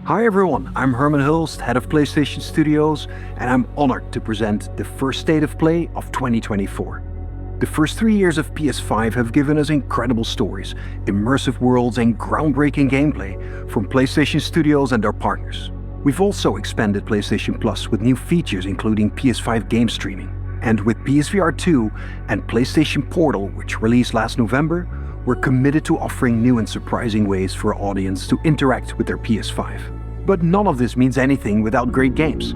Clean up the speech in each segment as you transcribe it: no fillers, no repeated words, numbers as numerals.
Hi everyone, I'm Herman Hulst, head of PlayStation Studios, and I'm honored to present the first State of Play of 2024. The first 3 years of PS5 have given us incredible stories, immersive worlds and groundbreaking gameplay from PlayStation Studios and our partners. We've also expanded PlayStation Plus with new features including PS5 game streaming. And with PSVR 2 and PlayStation Portal, which released last November, we're committed to offering new and surprising ways for our audience to interact with their PS5. But none of this means anything without great games.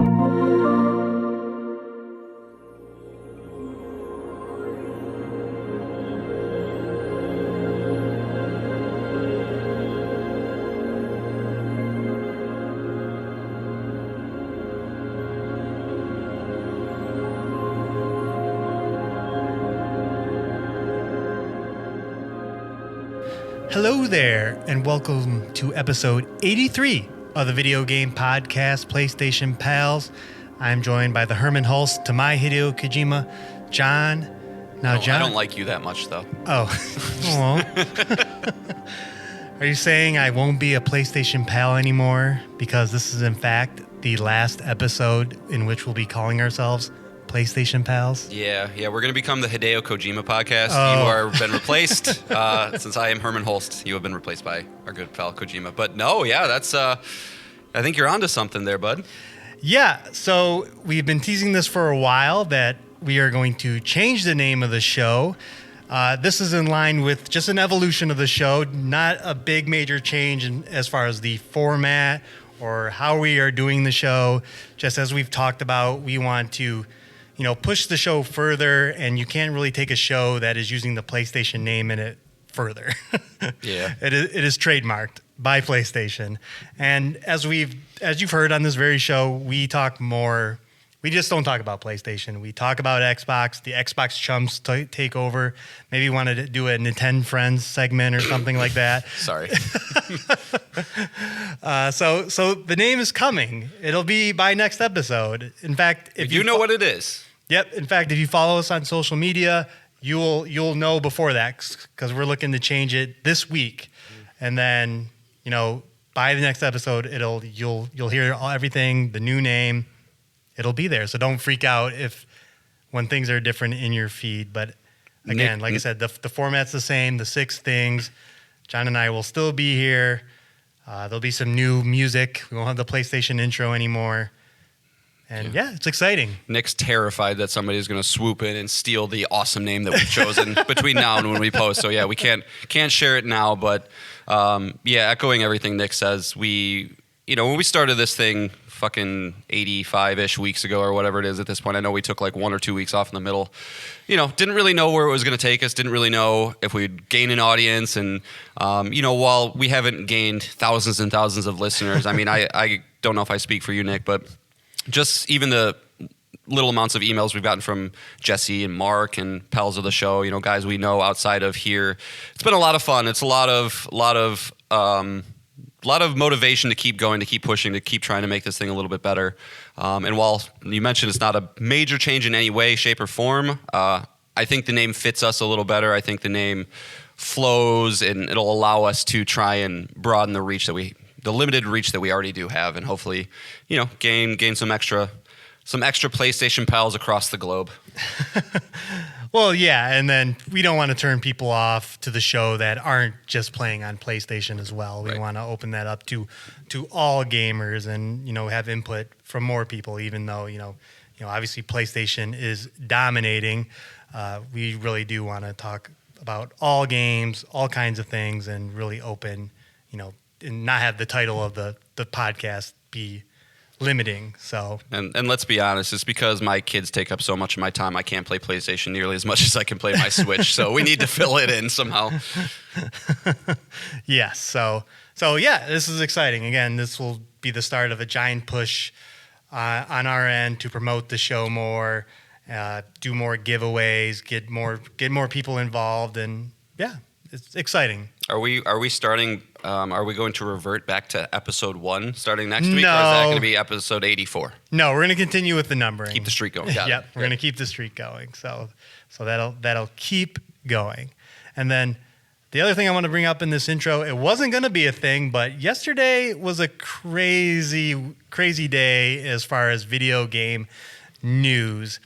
Hello there, and welcome to episode 83 of the video game podcast, PlayStation Pals. I'm joined by the Herman Hulst, to my Hideo Kojima, John. Now, John, I don't like you that much, though. Oh. Are you saying I won't be a PlayStation Pal anymore because this is, in fact, the last episode in which we'll be calling ourselves PlayStation Pals? Yeah, we're going to become the Hideo Kojima podcast. Oh. You have been replaced. Since I am Herman Hulst, you have been replaced by our good pal Kojima. But no, yeah, that's, I think you're onto something there, bud. Yeah, so we've been teasing this for a while that we are going to change the name of the show. This is in line with just an evolution of the show, not a big major change as far as the format or how we are doing the show. Just as we've talked about, we want to push the show further, and you can't really take a show that is using the PlayStation name in it further. Yeah. It is trademarked by PlayStation. And as you've heard on this very show, we just don't talk about PlayStation. We talk about Xbox. The Xbox chumps take over. Maybe want to do a Nintendo Friends segment or something like that. Sorry. So the name is coming. It'll be by next episode. In fact, if you know what it is. Yep. In fact, if you follow us on social media, you'll know before that, because we're looking to change it this week, and then by the next episode, you'll hear everything, the new name. It'll be there, so don't freak out when things are different in your feed. But again, like I said, the format's the same. The 6 things. John and I will still be here. There'll be some new music. We won't have the PlayStation intro anymore. And yeah, it's exciting. Nick's terrified that somebody is going to swoop in and steal the awesome name that we've chosen between now and when we post. So yeah, we can't share it now. But echoing everything Nick says, when we started this thing fucking 85-ish weeks ago or whatever it is at this point, I know we took like 1 or 2 weeks off in the middle. Didn't really know where it was going to take us. Didn't really know if we'd gain an audience. And, while we haven't gained thousands and thousands of listeners, I mean, I don't know if I speak for you, Nick, but just even the little amounts of emails we've gotten from Jesse and Mark and pals of the show, guys we know outside of here. It's been a lot of fun. It's a lot of motivation to keep going, to keep pushing, to keep trying to make this thing a little bit better. And while you mentioned it's not a major change in any way, shape, or form, I think the name fits us a little better. I think the name flows, and it'll allow us to try and broaden the limited reach that we already do have, and hopefully, gain some extra PlayStation pals across the globe. Well, yeah, and then we don't want to turn people off to the show that aren't just playing on PlayStation as well. We want to open that up to all gamers and, have input from more people, even though, obviously PlayStation is dominating. We really do want to talk about all games, all kinds of things, and really open, and not have the title of the podcast be limiting. So and let's be honest, it's because my kids take up so much of my time. I can't play PlayStation nearly as much as I can play my Switch. So we need to fill it in somehow. Yes. So yeah, this is exciting. Again, this will be the start of a giant push on our end to promote the show more, do more giveaways, get more people involved, and yeah, it's exciting. Are we starting? Are we going to revert back to episode 1 starting next week, or is No. that going to be episode 84? No, we're going to continue with the numbering. Keep the streak going. Got Yep, it. we're going to keep the streak going. So that'll keep going, and then The other thing I want to bring up in this intro, it wasn't going to be a thing, but yesterday was a crazy, crazy day as far as video game news.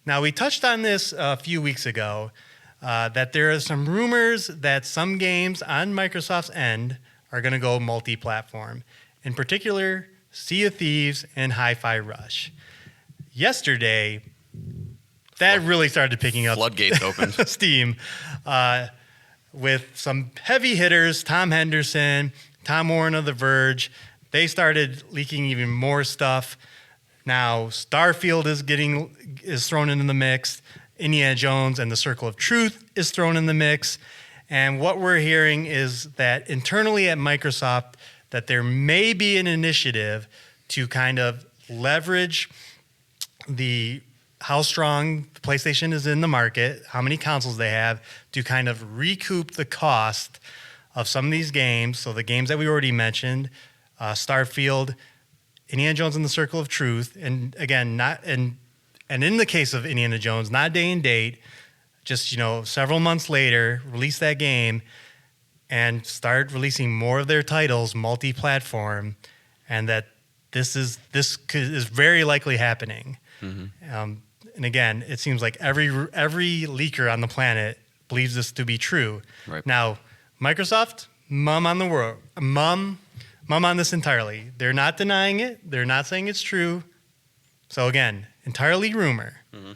Now, we touched on this a few weeks ago, that there are some rumors that some games on Microsoft's end are going to go multi-platform. In particular, Sea of Thieves and Hi-Fi Rush. Yesterday, that really started picking up Floodgates opened. steam with some heavy hitters, Tom Henderson, Tom Warren of The Verge. They started leaking even more stuff. Now, Starfield is thrown into the mix. Indiana Jones and the Circle of Truth is thrown in the mix. And what we're hearing is that internally at Microsoft, that there may be an initiative to kind of leverage how strong the PlayStation is in the market, how many consoles they have, to kind of recoup the cost of some of these games. So the games that we already mentioned, Starfield, Indiana Jones and the Circle of Truth, and again, and in the case of Indiana Jones, not day and date, just several months later, release that game and start releasing more of their titles multi-platform, and that this is very likely happening. Mm-hmm. And again, it seems like every leaker on the planet believes this to be true. Right. Now, Microsoft, mum on this entirely. They're not denying it. They're not saying it's true. So again, entirely rumor. Mm-hmm.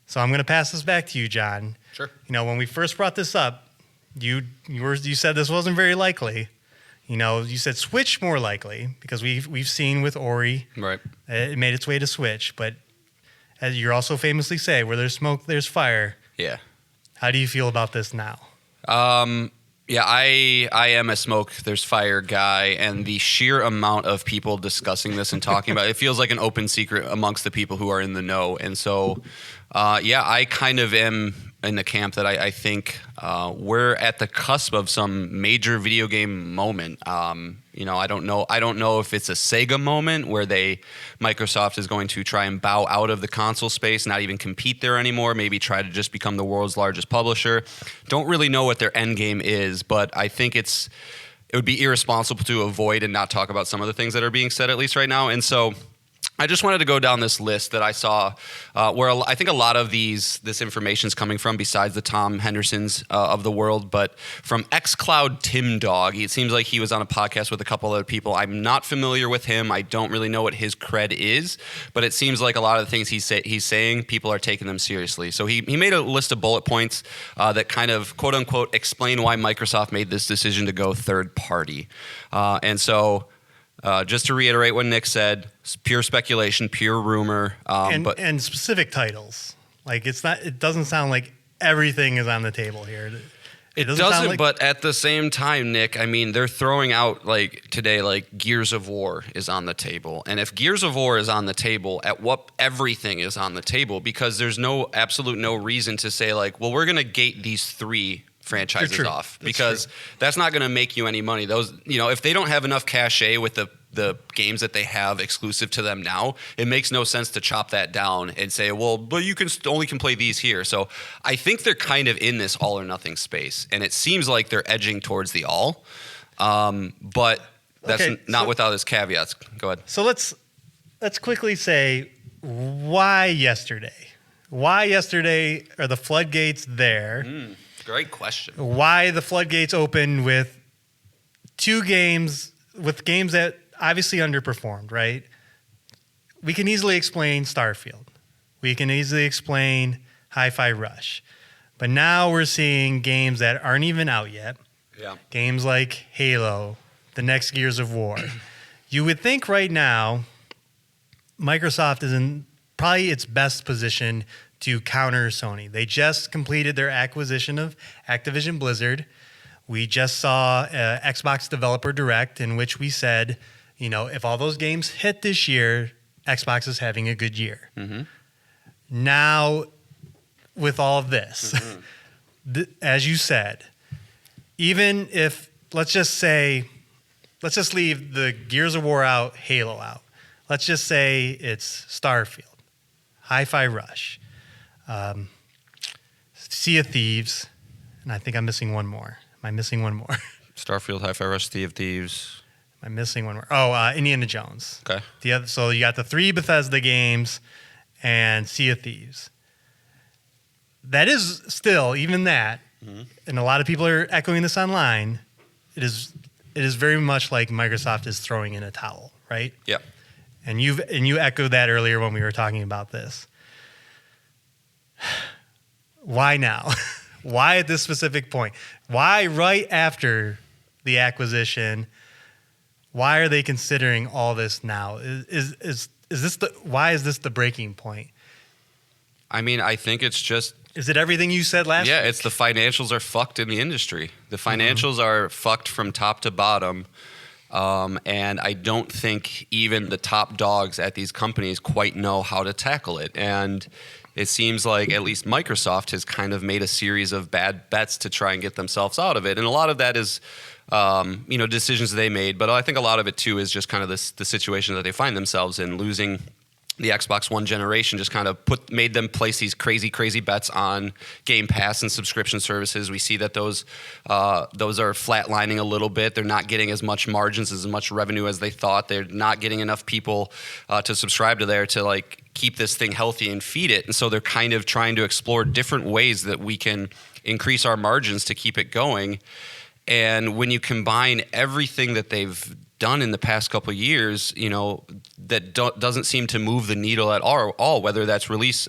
So I'm going to pass this back to you, John. Sure. When we first brought this up, you said this wasn't very likely. You said Switch more likely because we've seen with Ori, right? It made its way to Switch, but as you also famously say, where there's smoke, there's fire. Yeah. How do you feel about this now? Yeah, I am a smoke, there's fire guy, and the sheer amount of people discussing this and talking about it, it feels like an open secret amongst the people who are in the know. And so, I kind of am in the camp that I think we're at the cusp of some major video game moment. I don't know if it's a Sega moment where Microsoft is going to try and bow out of the console space, not even compete there anymore, maybe try to just become the world's largest publisher. Don't really know what their end game is, but I think it would be irresponsible to avoid and not talk about some of the things that are being said, at least right now. And so I just wanted to go down this list that I saw where I think a lot of this information is coming from, besides the Tom Hendersons of the world, but from xCloud Tim Dog. It seems like he was on a podcast with a couple other people. I'm not familiar with him. I don't really know what his cred is, but it seems like a lot of the things he's saying, people are taking them seriously. So he made a list of bullet points that kind of, quote unquote, explain why Microsoft made this decision to go third party. And so just to reiterate what Nick said, it's pure speculation, pure rumor. And specific titles. Like it doesn't sound like everything is on the table here. It doesn't, but at the same time, Nick, I mean, they're throwing out today, Gears of War is on the table. And if Gears of War is on the table, everything is on the table, because there's absolute no reason to say well, we're going to gate these three franchises off, because that's not going to make you any money. Those, if they don't have enough cachet with the games that they have exclusive to them now, it makes no sense to chop that down and say, well, but you can only play these here. So I think they're kind of in this all or nothing space, and it seems like they're edging towards the all. But that's not without its caveats. Go ahead. So let's quickly say, why yesterday? Why yesterday are the floodgates there? Great question. Why the floodgates open with games that obviously underperformed, right? We can easily explain Starfield. We can easily explain Hi-Fi Rush. But now we're seeing games that aren't even out yet. Yeah. Games like Halo, the next Gears of War. You would think right now Microsoft is in probably its best position to counter Sony. They just completed their acquisition of Activision Blizzard. We just saw Xbox Developer Direct, in which we said, if all those games hit this year, Xbox is having a good year. Mm-hmm. Now, with all of this, as you said, even if, let's just leave the Gears of War out, Halo out. Let's just say it's Starfield, Hi-Fi Rush, Sea of Thieves, and I think I'm missing one more. I missing one more? Starfield, Hi-Fi Rush, Sea of Thieves. Am I missing one more? Oh, Indiana Jones. Okay. So you got the 3 Bethesda games and Sea of Thieves. That is still, even that, and a lot of people are echoing this online, it is very much like Microsoft is throwing in a towel, right? Yeah. And you echoed that earlier when we were talking about this. Why now? Why at this specific point? Why right after the acquisition? Why are they considering all this now? Is this why is this the breaking point? I mean, I think it's just... Is it everything you said last week? Yeah, it's the financials are fucked in the industry. The financials are fucked from top to bottom. And I don't think even the top dogs at these companies quite know how to tackle it. And it seems like at least Microsoft has kind of made a series of bad bets to try and get themselves out of it. And a lot of that is, decisions they made. But I think a lot of it, too, is just kind of the situation that they find themselves in. Losing the Xbox One generation just kind of made them place these crazy bets on Game Pass and subscription services. We see that those are flatlining a little bit. They're not getting as much margins, as much revenue as they thought. They're not getting enough people to subscribe to there to like keep this thing healthy and feed it. And so they're kind of trying to explore different ways that we can increase our margins to keep it going. And when you combine everything that they've done in the past couple of years, that doesn't seem to move the needle at all. Whether that's release,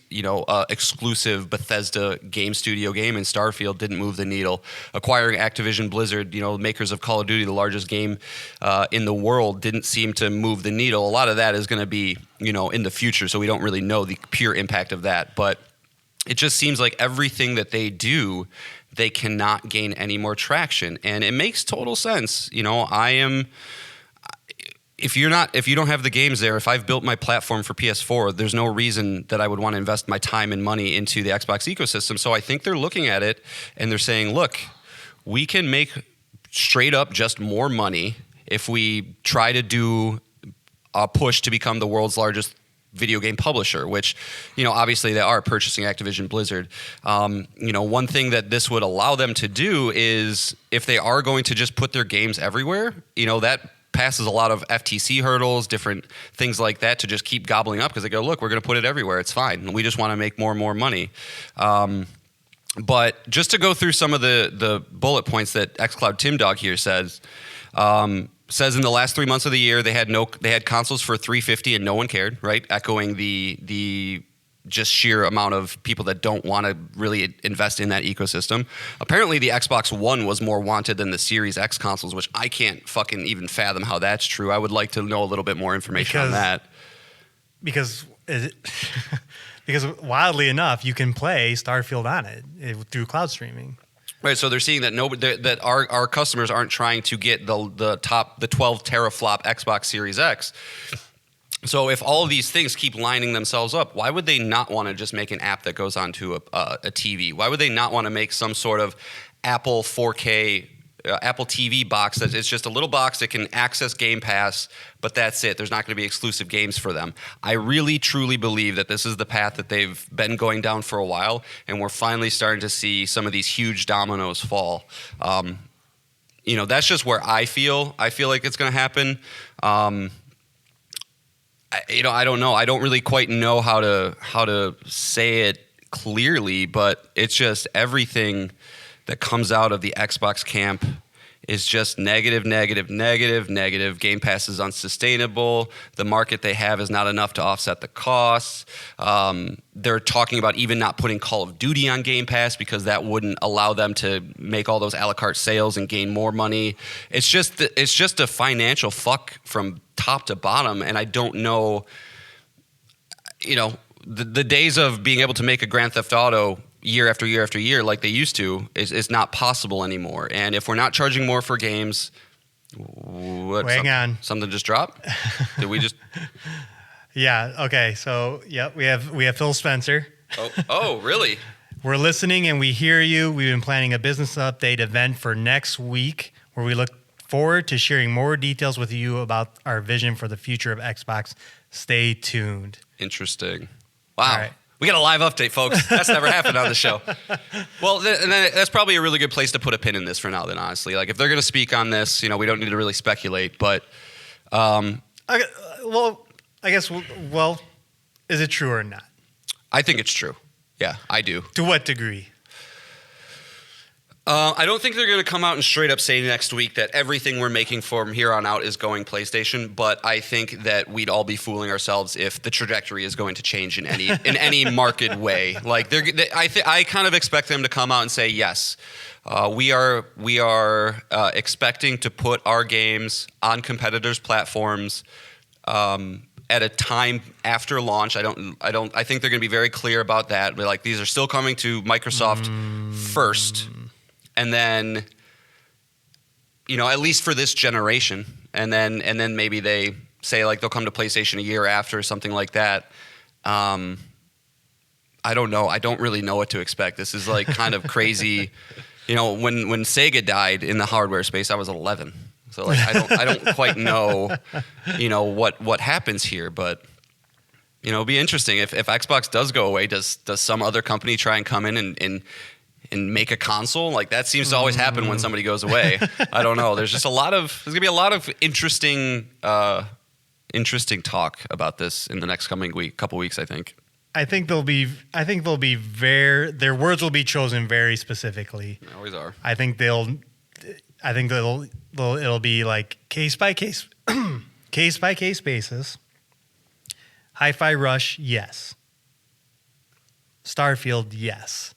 exclusive Bethesda game studio game, and Starfield didn't move the needle. Acquiring Activision Blizzard, makers of Call of Duty, the largest game in the world, didn't seem to move the needle. A lot of that is going to be, in the future, so we don't really know the pure impact of that. But it just seems like everything that they do, they cannot gain any more traction, and it makes total sense. If you don't have the games there, if I've built my platform for PS4, there's no reason that I would want to invest my time and money into the Xbox ecosystem. So I think they're looking at it and they're saying, look, we can make straight up just more money if we try to do a push to become the world's largest video game publisher, which, obviously they are purchasing Activision Blizzard. One thing that this would allow them to do is if they are going to just put their games everywhere, that passes a lot of FTC hurdles, different things like that, to just keep gobbling up because they go, look, we're going to put it everywhere. It's fine. We just want to make more and more money. But just to go through some of the bullet points that xCloud Tim Dog here says in the last 3 months of the year, they had consoles for $350 and no one cared, right? Echoing the just sheer amount of people that don't want to really invest in that ecosystem. Apparently, the Xbox One was more wanted than the Series X consoles, which I can't fucking even fathom how that's true. I would like to know a little bit more information on that. Because wildly enough, you can play Starfield on it through cloud streaming. Right, so they're seeing that that our customers aren't trying to get the 12 teraflop Xbox Series X. So if all of these things keep lining themselves up, why would they not want to just make an app that goes onto a TV? Why would they not want to make some sort of Apple 4K, Apple TV box that it's just a little box that can access Game Pass, but that's it. There's not going to be exclusive games for them. I really, truly believe that this is the path that they've been going down for a while, and we're finally starting to see some of these huge dominoes fall. That's just where I feel like it's going to happen. I don't know. I don't really quite know how to say it clearly, but it's just everything that comes out of the Xbox camp is just negative. Game Pass is unsustainable. The market they have is not enough to offset the costs. They're talking about even not putting Call of Duty on Game Pass because that wouldn't allow them to make all those a la carte sales and gain more money. It's just a financial fuck from top to bottom, and I don't know. The days of being able to make a Grand Theft Auto year after year after year like they used to is not possible anymore. And if we're not charging more for games, hang on, something just dropped? Did we just? Yeah. Okay. So we have Phil Spencer. Oh, really? We're listening and we hear you. We've been planning a business update event for next week where we look forward to sharing more details with you about our vision for the future of Xbox. Stay tuned. Interesting. Wow. All right. We got a live update, folks. That's never happened on the show. Well, and then that's probably a really good place to put a pin in this for now. Then, honestly, like if they're going to speak on this, we don't need to really speculate. But, I guess. Well, is it true or not? I think it's true. Yeah, I do. To what degree? I don't think they're going to come out and straight up say next week that everything we're making from here on out is going PlayStation. But I think that we'd all be fooling ourselves if the trajectory is going to change in any marked way. Like I kind of expect them to come out and say yes. We are expecting to put our games on competitors' platforms at a time after launch. I think they're going to be very clear about that. But like these are still coming to Microsoft first. And then, at least for this generation, and then maybe they say like they'll come to PlayStation a year after or something like that. I don't know. I don't really know what to expect. This is like kind of crazy. When Sega died in the hardware space, I was 11. So like I don't quite know, what happens here. But it'll be interesting if Xbox does go away. Does some other company try and come in and make a console? Like that seems to always happen when somebody goes away. I don't know. There's gonna be a lot of interesting talk about this in the next couple weeks, I think. I think their words will be chosen very specifically. They always are. I think it'll be like case by case basis. Hi-Fi Rush, yes. Starfield, yes.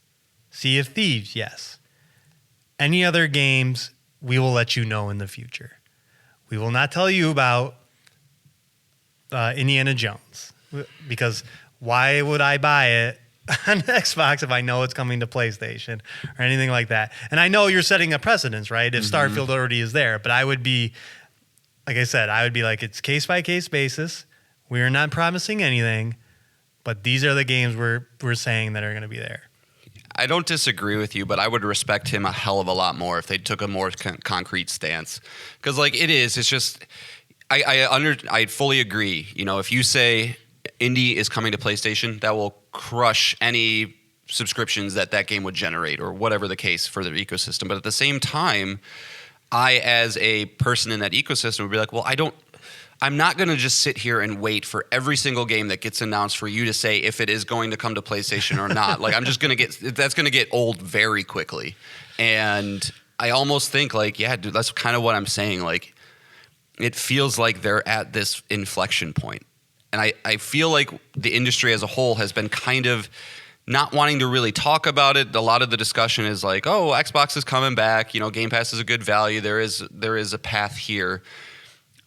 Sea of Thieves, yes. Any other games, we will let you know in the future. We will not tell you about Indiana Jones, because why would I buy it on Xbox if I know it's coming to PlayStation or anything like that? And I know you're setting a precedence, right? If Starfield already is there, but I would be, like I said, like it's case by case basis. We are not promising anything, but these are the games we're saying that are going to be there. I don't disagree with you, but I would respect him a hell of a lot more if they took a more concrete stance. Because like it's just, I fully agree. If you say Indie is coming to PlayStation, that will crush any subscriptions that game would generate or whatever the case for their ecosystem. But at the same time, I, as a person in that ecosystem, would be like, well, I'm not going to just sit here and wait for every single game that gets announced for you to say if it is going to come to PlayStation or not. Like, that's going to get old very quickly. And I almost think like, yeah, dude, that's kind of what I'm saying. Like, it feels like they're at this inflection point. And I feel like the industry as a whole has been kind of not wanting to really talk about it. A lot of the discussion is like, oh, Xbox is coming back. Game Pass is a good value. There is a path here.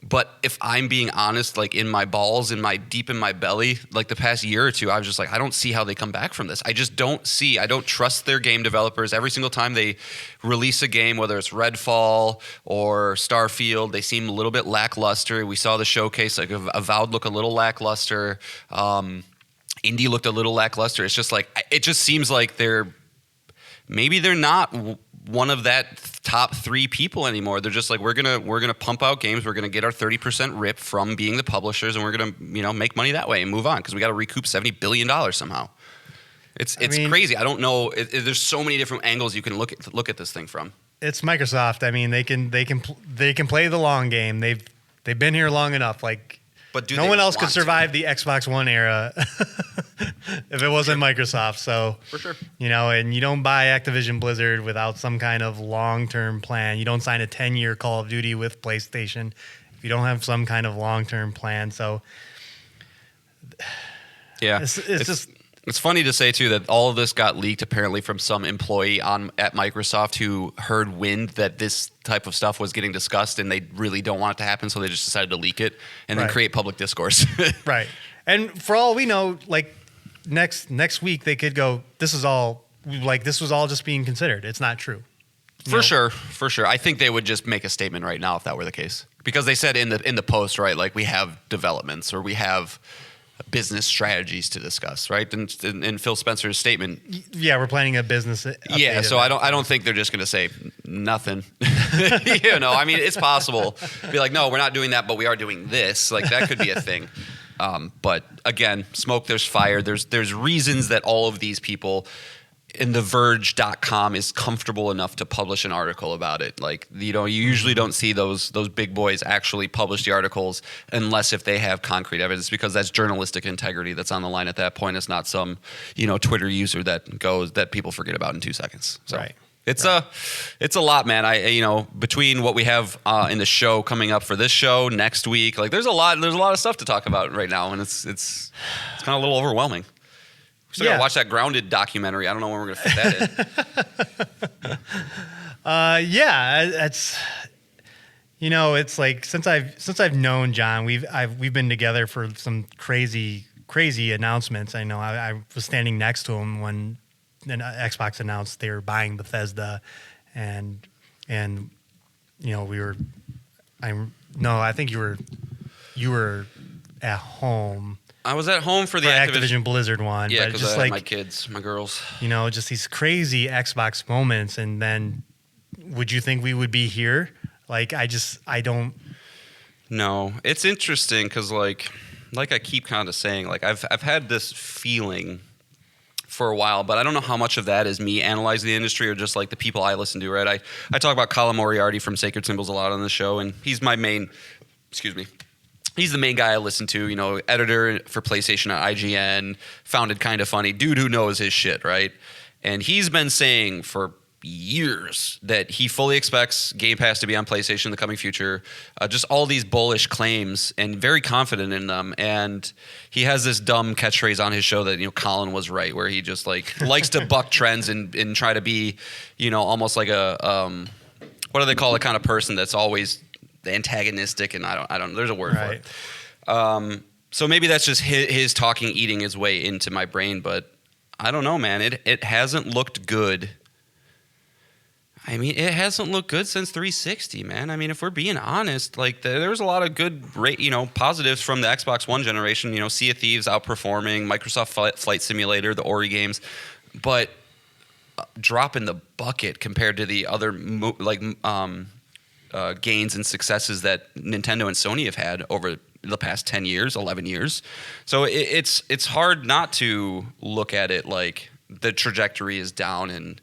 But if I'm being honest, like in my balls, deep in my belly, like the past year or two, I was just like, I don't see how they come back from this. I don't trust their game developers. Every single time they release a game, whether it's Redfall or Starfield, they seem a little bit lackluster. We saw the showcase, like Avowed look a little lackluster. Indie looked a little lackluster. It's just like, it just seems like they're not one of that top three people anymore. They're just like, we're gonna pump out games. We're gonna get our 30% rip from being the publishers, and we're gonna make money that way and move on because we got to recoup $70 billion somehow. It's crazy. I don't know. There's so many different angles you can look at this thing from. It's Microsoft. I mean, they can play the long game. They've been here long enough. Like, but no one else could survive the Xbox One era if it wasn't Microsoft. So, for sure. And you don't buy Activision Blizzard without some kind of long-term plan. You don't sign a 10-year Call of Duty with PlayStation if you don't have some kind of long-term plan. So, yeah, it's funny to say too that all of this got leaked apparently from some employee at Microsoft who heard wind that this type of stuff was getting discussed, and they really don't want it to happen, so they just decided to leak it and then create public discourse. Right. And for all we know, like next week they could go, this was all just being considered. It's not true. For sure. I think they would just make a statement right now if that were the case, because they said in the post, right, like we have developments or we have business strategies to discuss, right? And in Phil Spencer's statement, yeah, we're planning a business. Yeah, so I don't think they're just going to say nothing. I mean, it's possible. Be like, no, we're not doing that, but we are doing this. Like that could be a thing. But again, smoke, there's fire. There's reasons that all of these people in TheVerge.com is comfortable enough to publish an article about it. Like, you usually don't see those big boys actually publish the articles unless if they have concrete evidence, because that's journalistic integrity that's on the line at that point. It's not some, Twitter user that people forget about in 2 seconds. So. Right. It's a lot, man. Between what we have in the show coming up for this show next week, like there's a lot of stuff to talk about right now, and it's kind of a little overwhelming. We still gotta watch that Grounded documentary. I don't know when we're gonna fit that in. It's like since I've known John, we've been together for some crazy announcements. I know I was standing next to him when Xbox announced they were buying Bethesda, and I think you were at home. I was at home for the Activision Blizzard one. Yeah, but because just I had my kids, my girls. Just these crazy Xbox moments, and then would you think we would be here? Like, I don't. No, it's interesting because like I keep kind of saying, like I've had this feeling for a while, but I don't know how much of that is me analyzing the industry or just like the people I listen to, right? I talk about Colin Moriarty from Sacred Symbols a lot on the show, and he's my main, he's the main guy I listen to, editor for PlayStation at IGN, founded Kinda Funny, dude who knows his shit, right? And he's been saying for years that he fully expects Game Pass to be on PlayStation in the coming future, just all these bullish claims and very confident in them. And he has this dumb catchphrase on his show that, Colin was right, where he just like likes to buck trends and try to be, almost like a, what do they call the kind of person that's always antagonistic, and I don't there's a word for it. So maybe that's just his talking eating his way into my brain, but I don't know, man. It hasn't looked good. I mean, it hasn't looked good since 360, man. I mean, if we're being honest, like there's a lot of good, positives from the Xbox One generation. Sea of Thieves outperforming, Microsoft Flight Simulator, the Ori games, but dropping the bucket compared to the other gains and successes that Nintendo and Sony have had over the past 10 years, 11 years. So it's hard not to look at it like the trajectory is down, and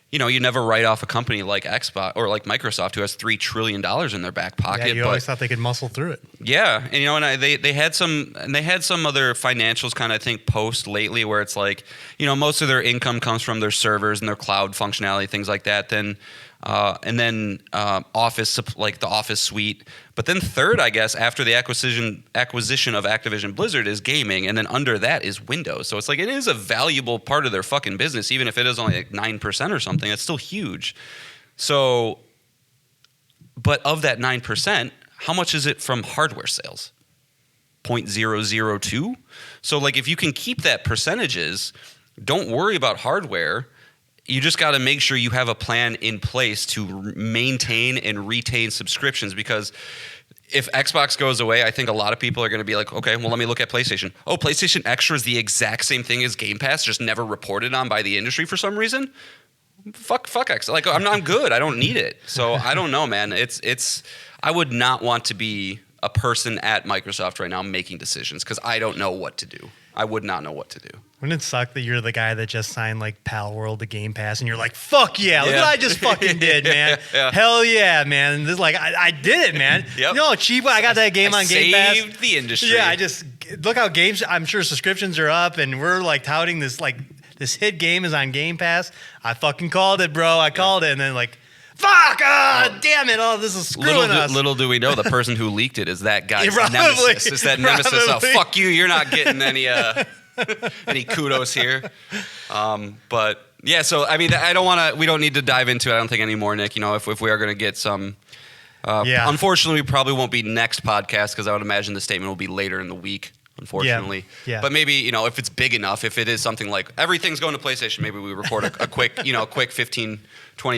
you never write off a company like Xbox or like Microsoft, who has $3 trillion in their back pocket. Yeah, you always thought they could muscle through it. Yeah, and they had some other financials kind of, I think, post lately where it's like, most of their income comes from their servers and their cloud functionality, things like that. And then Office, like the Office suite. But then third, I guess, after the acquisition of Activision Blizzard is gaming, and then under that is Windows. So it's like it is a valuable part of their fucking business, even if it is only like 9% or something. It's still huge. So, but of that 9%, how much is it from hardware sales? 0.002? So like if you can keep that percentages, don't worry about hardware. You just got to make sure you have a plan in place to maintain and retain subscriptions, because if Xbox goes away, I think a lot of people are going to be like, okay, well, let me look at PlayStation. Oh, PlayStation Extra is the exact same thing as Game Pass, just never reported on by the industry for some reason. Fuck X. Like, I'm good. I don't need it. So I don't know, man. I would not want to be a person at Microsoft right now making decisions, because I don't know what to do. I would not know what to do. Wouldn't it suck that you're the guy that just signed like Pal World to Game Pass, and you're like, fuck yeah, look what I just fucking did, man. Yeah. Hell yeah, man. And this, like, I did it, man. Yep. Cheap. I got that game on Game Pass. Saved the industry. Yeah, I just look how games. I'm sure subscriptions are up, and we're like touting this hit game is on Game Pass. I fucking called it, bro. I called it, and then like, fuck! Damn it! Oh, this is screwing us. Little do we know, the person who leaked it is that guy's nemesis. It's that nemesis. Oh, fuck you! You're not getting any any kudos here. But yeah, so I mean, we don't need to dive into it, I don't think, anymore, Nick. If we are going to get some. Unfortunately, we probably won't be next podcast, because I would imagine the statement will be later in the week. Unfortunately, yeah. But maybe if it's big enough, if it is something like everything's going to PlayStation, maybe we record a quick 15-20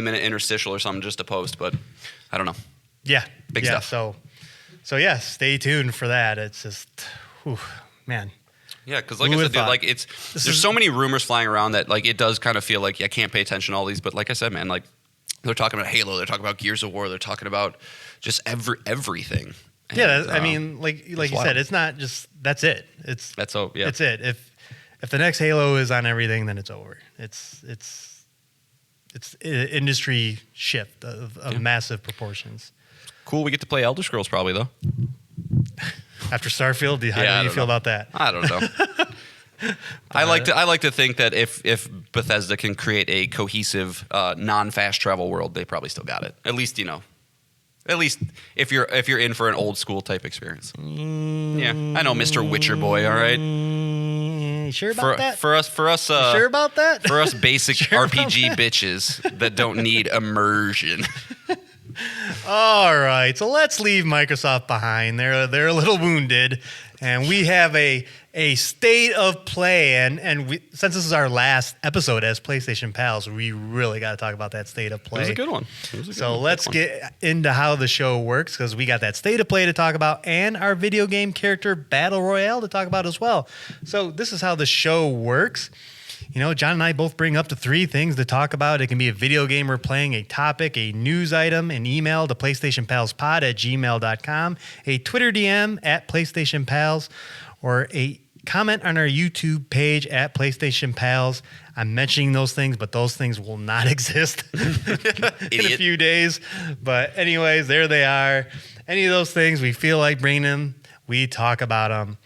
minute interstitial or something just to post. But I don't know. Yeah, big stuff. So yeah, stay tuned for that. It's just, man. Yeah, because like I said, dude, like there's so many rumors flying around that like it does kind of feel like I can't pay attention to all these. But like I said, man, like they're talking about Halo, they're talking about Gears of War, they're talking about just everything. Yeah, And, I mean, like you wild. said, it's not just that's it. That's all. Yeah. It's it. If the next Halo is on everything, then it's over. It's industry shift of massive proportions. Cool. We get to play Elder Scrolls probably though. After Starfield, how do you feel about that? I don't know. I like to think that if Bethesda can create a cohesive non-fast travel world, they probably still got it. At least if you're in for an old school type experience. Yeah, I know, Mr. Witcher boy. All right. You sure about that? For us, sure about that? For us basic Sure about RPG bitches that don't need immersion. All right, so let's leave Microsoft behind. They're a little wounded, and we have a state of play. And since this is our last episode as PlayStation Pals, we really got to talk about that state of play. It was a good one. So let's get into how the show works, because we got that state of play to talk about and our video game character battle royale to talk about as well. So this is how the show works. You know, John and I both bring up to 3 things to talk about. It can be a video game we're playing, a topic, a news item, an email to PlayStationPalsPod@gmail.com, a Twitter DM at PlayStationPals, or a comment on our YouTube page at PlayStation Pals. I'm mentioning those things, but those things will not exist in a few days. But anyways, there they are. Any of those things we feel like bringing them, we talk about them.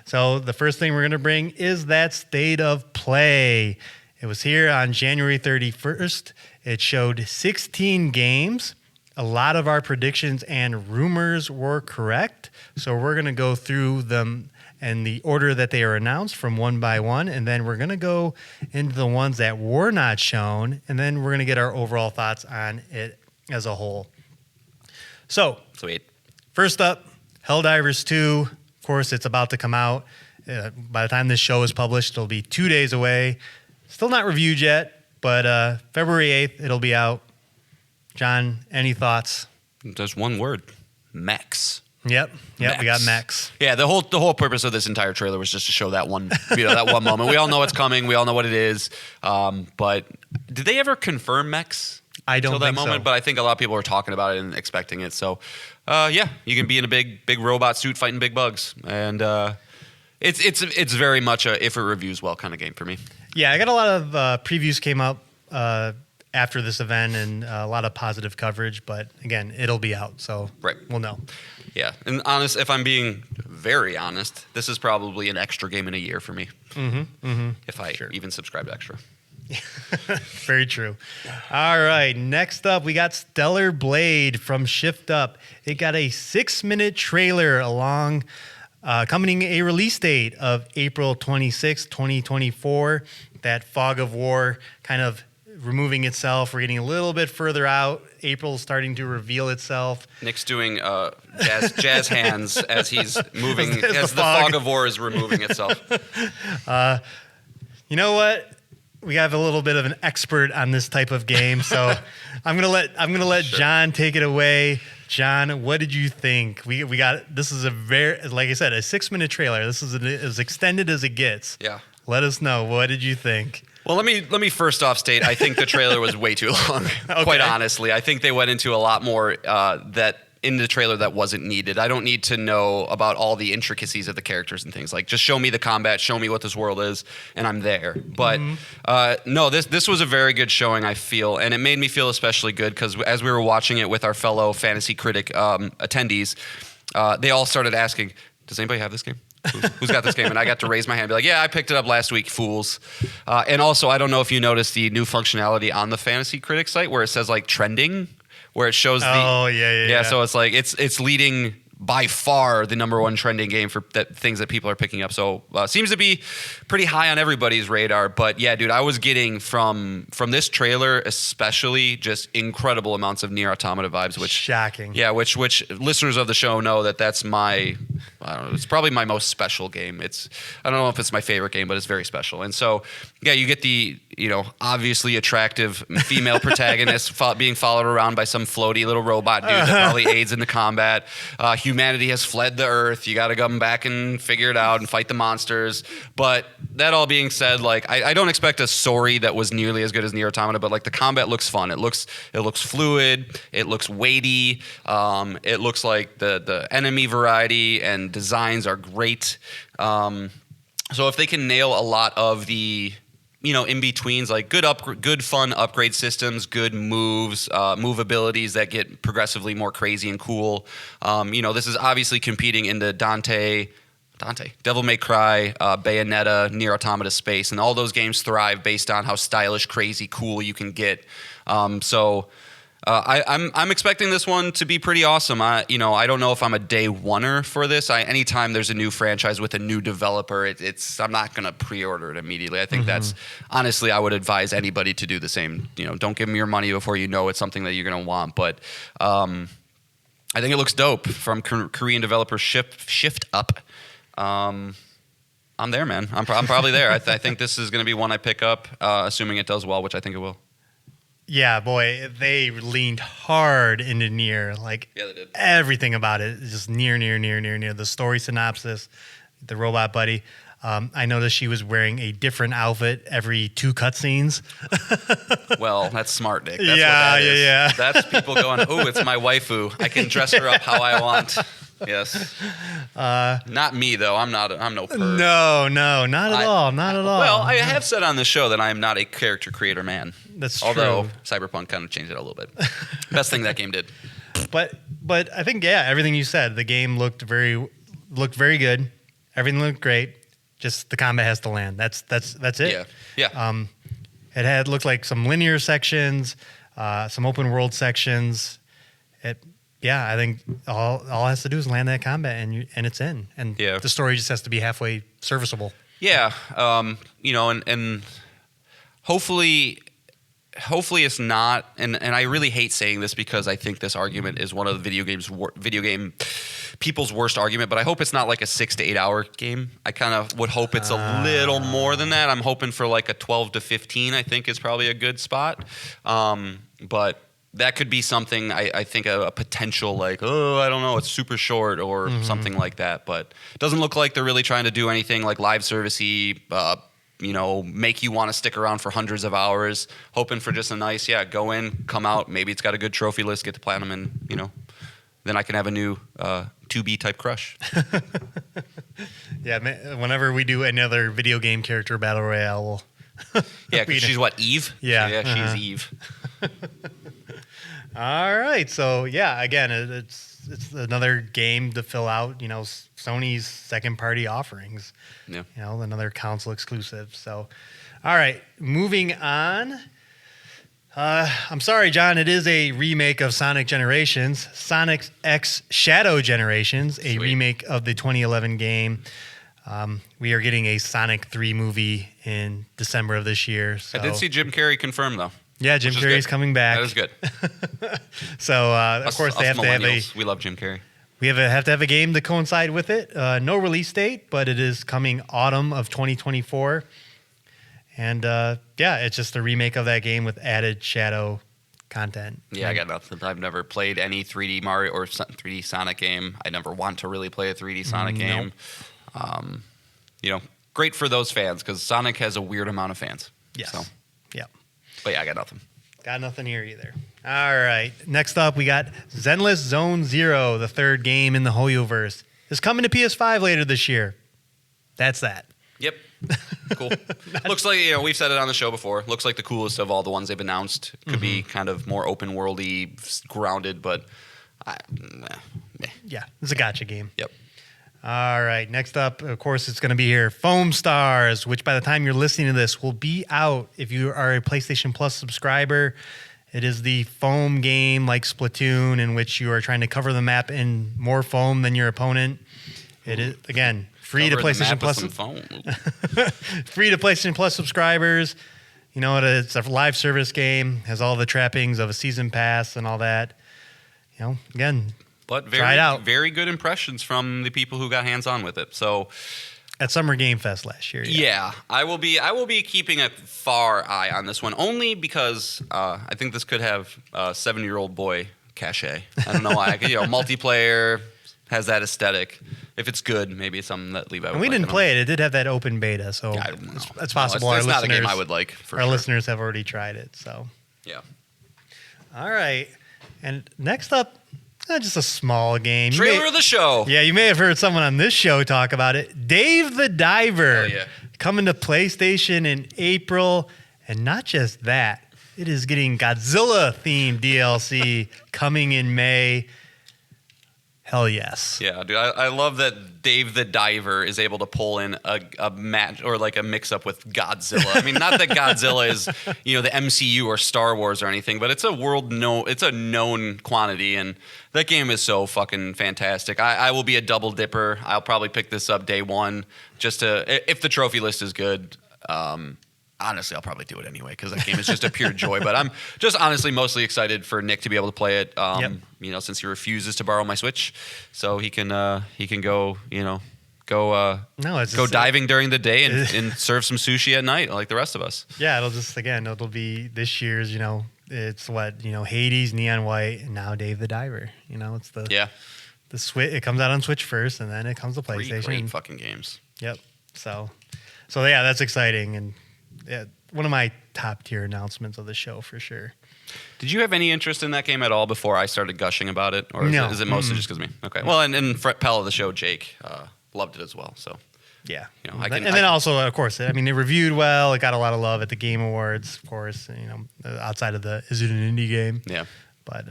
So the first thing we're going to bring is that state of play. It was here on January 31st. It showed 16 games. A lot of our predictions and rumors were correct. So we're going to go through them in the order that they are announced from one by one. And then we're going to go into the ones that were not shown. And then we're going to get our overall thoughts on it as a whole. So, Sweet. First up, Helldivers 2. Of course, it's about to come out. By the time this show is published, it'll be 2 days away. Still not reviewed yet, but February 8th, it'll be out. John, any thoughts? Just one word: mechs. Yep, Mechs. we got mechs. Yeah, the whole purpose of this entire trailer was just to show that one, that one moment. We all know it's coming. We all know what it is. But did they ever confirm mechs? I don't until that think moment, so. But I think a lot of people were talking about it and expecting it. So, yeah, you can be in a big robot suit fighting big bugs, and it's very much a if it reviews well kind of game for me. Yeah, I got a lot of previews came up after this event and a lot of positive coverage. But again, it'll be out, so Right. we'll know. Yeah, and if I'm being very honest, this is probably an extra game in a year for me. If I even subscribe to extra. Very true. All right, next up, we got Stellar Blade from Shift Up. It got a 6-minute trailer accompanying a release date of April 26, 2024. That fog of war kind of removing itself. We're getting a little bit further out. April's starting to reveal itself. Nick's doing jazz hands as he's moving, as the fog. fog of war is removing itself. You know what? We have a little bit of an expert on this type of game, so I'm gonna let Sure. John take it away. John, what did you think? We got this is a very, like I said, a 6-minute trailer. This is as extended as it gets. Yeah. Let us know, what did you think? Well, let me first off state I think the trailer was way too long. Quite honestly, I think they went into a lot more in the trailer that wasn't needed. I don't need to know about all the intricacies of the characters and things. Like, just show me the combat, show me what this world is, and I'm there. But no, this was a very good showing, I feel, and it made me feel especially good because as we were watching it with our fellow fantasy critic attendees, they all started asking, "Does anybody have this game? Who's got this game?" And I got to raise my hand and be like, "Yeah, I picked it up last week, fools." And also, I don't know if you noticed the new functionality on the fantasy critic site where it says like trending, where it shows yeah. So it's like it's leading by far the #1 trending game for things that people are picking up. So seems to be pretty high on everybody's radar. But yeah, dude, I was getting from this trailer especially just incredible amounts of Nier Automata vibes, which Shocking. Yeah, which listeners of the show know that's my I don't know. It's probably my most special game. I don't know if it's my favorite game, but it's very special. And so, yeah, you get the obviously attractive female protagonist being followed around by some floaty little robot dude that probably aids in the combat. Humanity has fled the Earth. You got to come back and figure it out and fight the monsters. But that all being said, like I don't expect a story that was nearly as good as Nier Automata, but like the combat looks fun. It looks fluid. It looks weighty. It looks like the enemy variety and designs are great. So if they can nail a lot of the in betweens, like good fun upgrade systems, good moves, move abilities that get progressively more crazy and cool. This is obviously competing in the Devil May Cry, Bayonetta, Nier Automata space, and all those games thrive based on how stylish, crazy, cool you can get. I'm expecting this one to be pretty awesome. I don't know if I'm a day oneer for this. Anytime there's a new franchise with a new developer, I'm not gonna pre-order it immediately. I think that's honestly, I would advise anybody to do the same. Don't give them your money before you know it's something that you're gonna want. But I think it looks dope from Korean developer Shift Up. I'm there, man. I'm probably there. I think this is gonna be one I pick up, assuming it does well, which I think it will. Yeah, boy, they leaned hard into Nier. Like, yeah, they did. Everything about it is just Nier. The story synopsis, the robot buddy. I noticed she was wearing a different outfit every 2 cutscenes. Well, that's smart, Nick. That's what that is. Yeah. That's people going, oh, it's my waifu. I can dress her up how I want. Yes. Not me, though. I'm no perv. No, not at all. Not at all. Well, I have said on this show that I am not a character creator man. That's true. Although Cyberpunk kind of changed it a little bit. Best thing that game did. But I think, everything you said, the game looked very good. Everything looked great. Just the combat has to land. That's it. Yeah. It looked like some linear sections, some open world sections. I think all it has to do is land that combat and it's in. And the story just has to be halfway serviceable. Yeah. And hopefully it's not, and I really hate saying this because I think this argument is one of the video game people's worst argument, but I hope it's not like a 6 to 8 hour game. I kind of would hope it's a little more than that. I'm hoping for like a 12 to 15, I think is probably a good spot. But that could be something, I think a potential like, I don't know, it's super short or something like that. But it doesn't look like they're really trying to do anything like live servicey, make you want to stick around for hundreds of hours, hoping for just a nice, go in, come out. Maybe it's got a good trophy list, get to platinum, and, then I can have a new 2B type crush. Yeah, whenever we do another video game character battle royale, we'll... Yeah, because she's what, Eve? Yeah. She's Eve. All right, so again, it's another game to fill out, Sony's second-party offerings. Yeah. Another console exclusive. So, all right, moving on. I'm sorry, John. It is a remake of Sonic Generations, Sonic X Shadow Generations, a remake of the 2011 game. We are getting a Sonic 3 movie in December of this year. So. I did see Jim Carrey confirmed, though. Yeah, Jim Carrey's coming back. That is good. So, of course, they have to have we love Jim Carrey. We have to have a game to coincide with it. No release date, but it is coming autumn of 2024. And it's just a remake of that game with added Shadow content. Yeah, I got nothing. I've never played any 3D Mario or 3D Sonic game. I never want to really play a 3D Sonic game. Great for those fans because Sonic has a weird amount of fans. Yes. So. Yeah. But yeah, I got nothing. Got nothing here either. All right. Next up, we got Zenless Zone Zero, the third game in the Hoyoverse. It's coming to PS5 later this year. That's that. Yep. Cool. Looks like, we've said it on the show before. Looks like the coolest of all the ones they've announced. Could be kind of more open worldy, grounded, but yeah, it's a gotcha game. Yep. All right. Next up, of course, it's going to be here. Foam Stars, which by the time you're listening to this will be out if you are a PlayStation Plus subscriber. It is the foam game like Splatoon in which you are trying to cover the map in more foam than your opponent. It is, again, free to PlayStation Plus. Free to PlayStation Plus subscribers. It's a live service game, has all the trappings of a season pass and all that. Again, but Try it out. very good impressions from the people who got hands on with it. So at Summer Game Fest last year. yeah, I will be keeping a far eye on this one, only because I think this could have a 7-year-old boy cachet. I don't know why. Multiplayer has that aesthetic. If it's good, maybe it's something that Levi would And we like. didn't play it. It did have that open beta, so I don't know. it's possible No, it's our not a listeners, game I would like. For our sure. listeners have already tried it. So Yeah. all right, and next up, just a small game. Trailer of the show. Yeah, you may have heard someone on this show talk about it. Dave the Diver. Hell yeah. Coming to PlayStation in April. And not just that, it is getting Godzilla-themed DLC coming in May. Hell yes. Yeah, dude, I love that Dave the Diver is able to pull in a match or like a mix-up with Godzilla. I mean, not that Godzilla is, the MCU or Star Wars or anything, but it's a known quantity, and that game is so fucking fantastic. I will be a double dipper. I'll probably pick this up day one just if the trophy list is good. Honestly, I'll probably do it anyway because that game is just a pure joy. But I'm just honestly mostly excited for Nick to be able to play it. Since he refuses to borrow my Switch, so he can go go diving during the day and serve some sushi at night like the rest of us. Yeah, it'll be this year's. It's Hades, Neon White, and now Dave the Diver. It's the Switch. It comes out on Switch first, and then it comes to PlayStation. Great fucking games. Yep. So yeah, that's exciting, and one of my top tier announcements of the show for sure. Did you have any interest in that game at all before I started gushing about it, or is it mostly just because of me? Okay. Well, and pal of the show, Jake, loved it as well. So yeah, also, of course, it reviewed well. It got a lot of love at the Game Awards, of course. Outside of the is it an indie game? Yeah. But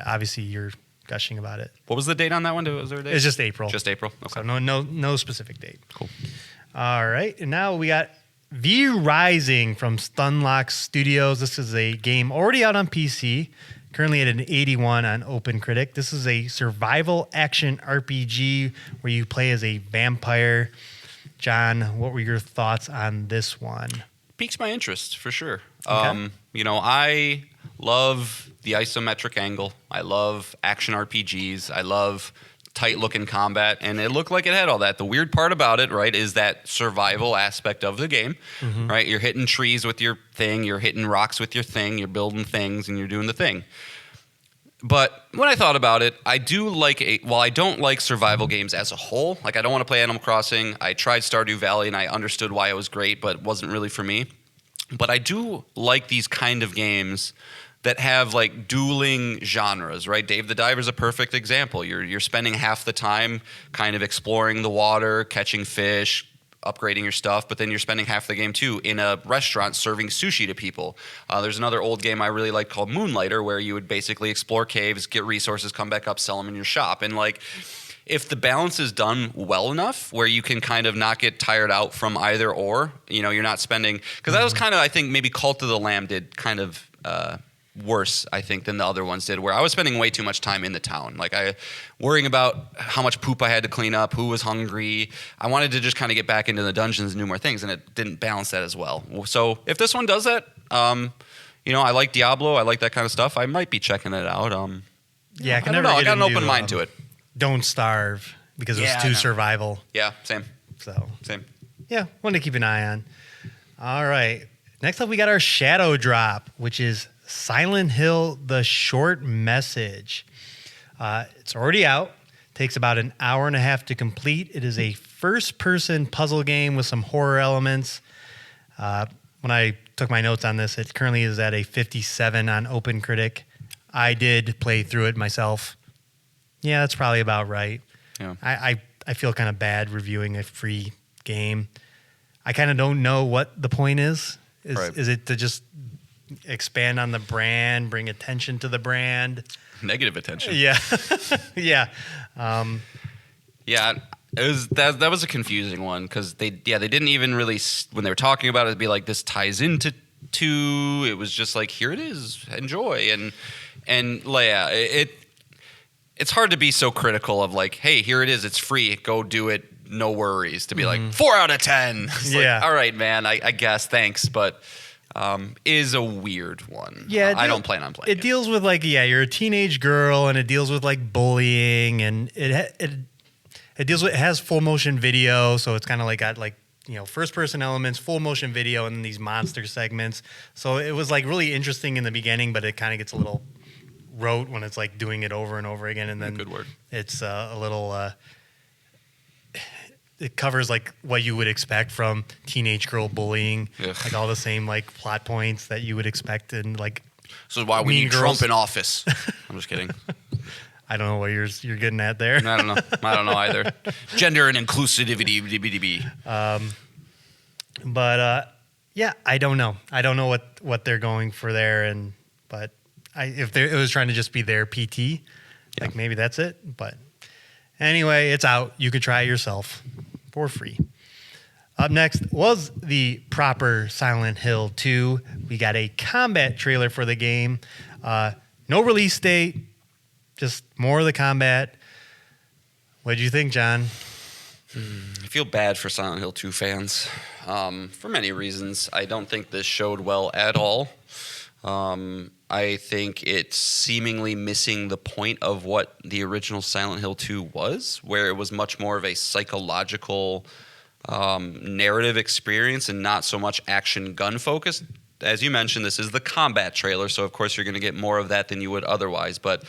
obviously you're gushing about it. What was the date on that one? Was there a date? It's just April. Just April. Okay. So no specific date. Cool. All right, and now we got V Rising from Stunlock Studios. This is a game already out on PC, currently at an 81 on OpenCritic. This is a survival action RPG where you play as a vampire. John, what were your thoughts on this one? Piques my interest for sure. Okay. I love the isometric angle. I love action RPGs. I love tight-looking combat, and it looked like it had all that. The weird part about it, right, is that survival aspect of the game, right? You're hitting trees with your thing, you're hitting rocks with your thing, you're building things, and you're doing the thing. But when I thought about it, I do like while I don't like survival games as a whole, like I don't want to play Animal Crossing. I tried Stardew Valley, and I understood why it was great, but it wasn't really for me. But I do like these kind of games that have like dueling genres, right? Dave the Diver's a perfect example. You're spending half the time kind of exploring the water, catching fish, upgrading your stuff, but then you're spending half the game too in a restaurant serving sushi to people. There's another old game I really like called Moonlighter where you would basically explore caves, get resources, come back up, sell them in your shop. And like, if the balance is done well enough where you can kind of not get tired out from either or, you're not spending, because that was kind of, I think maybe Cult of the Lamb did kind of worse, I think, than the other ones did, where I was spending way too much time in the town. Like worrying about how much poop I had to clean up, who was hungry. I wanted to just kind of get back into the dungeons and do more things, and it didn't balance that as well. So if this one does that, I like Diablo, I like that kind of stuff. I might be checking it out. I don't know. I got an open mind to it. Don't Starve, because it was too survival. Yeah, same. So same. Yeah, one to keep an eye on. All right. Next up, we got our Shadow Drop, which is Silent Hill: The Short Message. It's already out. Takes about an hour and a half to complete. It is a first-person puzzle game with some horror elements. When I took my notes on this, it currently is at a 57 on OpenCritic. I did play through it myself. Yeah, that's probably about right. Yeah. I feel kind of bad reviewing a free game. I kind of don't know what the point is. Is it to just expand on the brand, bring attention to the brand? Negative attention. Yeah. Yeah. Yeah, it was that was a confusing one because they didn't even really, when they were talking about it, be like, this ties into 2. It was just like, here it is, enjoy. And yeah, it's hard to be so critical of like, hey, here it is, it's free, go do it, no worries. To be like 4 out of 10. It's like, all right, man, I guess, thanks, but is a weird one. Yeah, I don't plan on playing it. Deals with like you're a teenage girl, and it deals with like bullying, and it deals with, it has full motion video, so it's kind of like got like first person elements, full motion video, and then these monster segments. So it was like really interesting in the beginning, but it kind of gets a little rote when it's like doing it over and over again, and then good word. It's a little. It covers like what you would expect from teenage girl bullying, like all the same like plot points that you would expect in like. So why we need Trump in office? I'm just kidding. I don't know what you're getting at there. I don't know either. Gender and inclusivity. But yeah, I don't know. I don't know what they're going for there, but if it was trying to just be their PT, like maybe that's it. But anyway, it's out. You could try it yourself for free. Up next was the proper Silent Hill 2. We got a combat trailer for the game. No release date, just more of the combat. What did you think, John? I feel bad for Silent Hill 2 fans for many reasons. I don't think this showed well at all. I think it's seemingly missing the point of what the original Silent Hill 2 was, where it was much more of a psychological narrative experience and not so much action gun focused. As you mentioned, this is the combat trailer, so of course you're going to get more of that than you would otherwise, but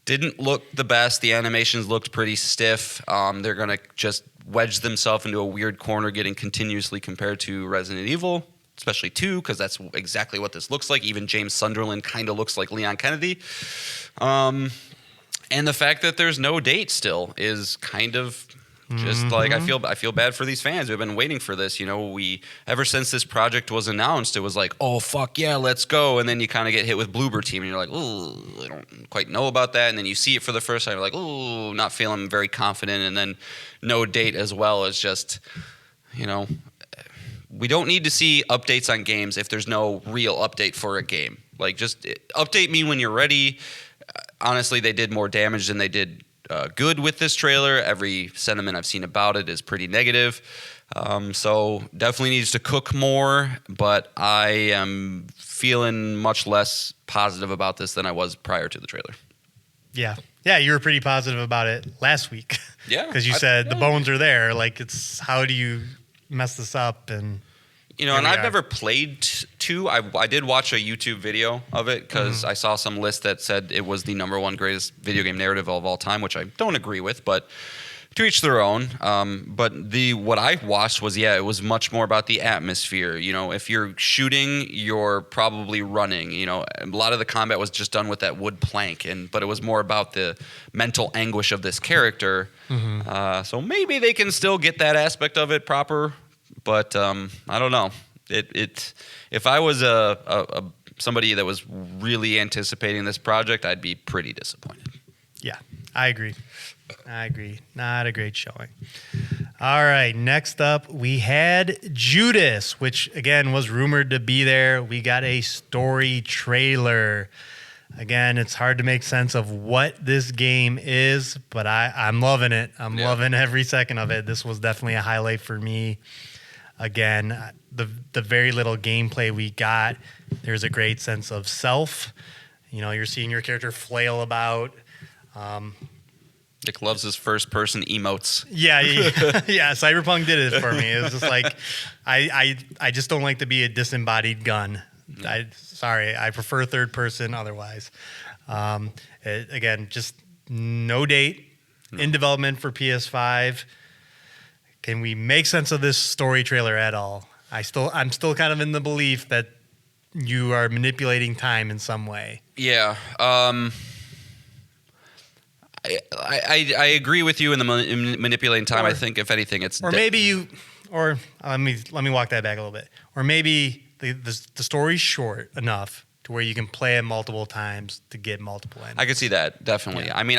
didn't look the best. The animations looked pretty stiff. They're going to just wedge themselves into a weird corner getting continuously compared to Resident Evil, especially 2, because that's exactly what this looks like. Even James Sunderland kind of looks like Leon Kennedy. And the fact that there's no date still is kind of just like I feel bad for these fans who have been waiting for this. We ever since this project was announced, it was like, oh fuck yeah, let's go. And then you kind of get hit with Bloober Team, and you're like, oh, I don't quite know about that. And then you see it for the first time, you're like, oh, not feeling very confident. And then no date as well is just, we don't need to see updates on games if there's no real update for a game. Like, just update me when you're ready. Honestly, they did more damage than they did good with this trailer. Every sentiment I've seen about it is pretty negative. So definitely needs to cook more, but I am feeling much less positive about this than I was prior to the trailer. Yeah, you were pretty positive about it last week. Yeah. Because you said the bones are there. Like, it's how do you mess this up? And and I've never played 2. I did watch a YouTube video of it because I saw some list that said it was the number 1 greatest video game narrative of all time, which I don't agree with, but to each their own. But what I watched was, it was much more about the atmosphere. If you're shooting, you're probably running. A lot of the combat was just done with that wood plank, but it was more about the mental anguish of this character. So maybe they can still get that aspect of it proper. But I don't know. If I was somebody that was really anticipating this project, I'd be pretty disappointed. Yeah, I agree. Not a great showing. All right, next up, we had Judas, which, again, was rumored to be there. We got a story trailer. Again, it's hard to make sense of what this game is, but I'm loving it. I'm loving every second of it. This was definitely a highlight for me. Again, the very little gameplay we got, there's a great sense of self. You're seeing your character flail about. Nick loves his first-person emotes. Yeah, Cyberpunk did it for me. It was just like, I just don't like to be a disembodied gun. I prefer third person otherwise. Again, just no date, in development for PS5. Can we make sense of this story trailer at all? I'm still kind of in the belief that you are manipulating time in some way. Yeah. I agree with you in the manipulating time. I think if anything, it's let me walk that back a little bit. Or maybe the story's short enough to where you can play it multiple times to get multiple endings. I could see that, definitely. Yeah. I mean,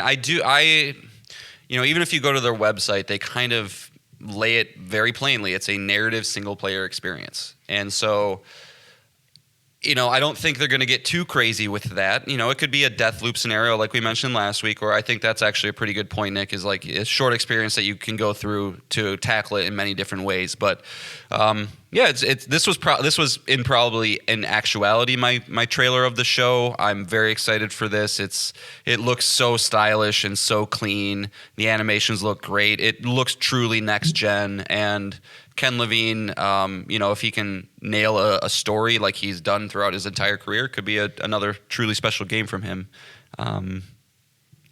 even if you go to their website, they kind of lay it very plainly. It's a narrative single-player experience. And so I don't think they're going to get too crazy with that. It could be a death loop scenario like we mentioned last week, or I think that's actually a pretty good point, Nick, is like a short experience that you can go through to tackle it in many different ways. But this was in probably in actuality my trailer of the show. I'm very excited for this. It looks so stylish and so clean. The animations look great. It looks truly next gen, and Ken Levine, if he can nail a story like he's done throughout his entire career, could be another truly special game from him.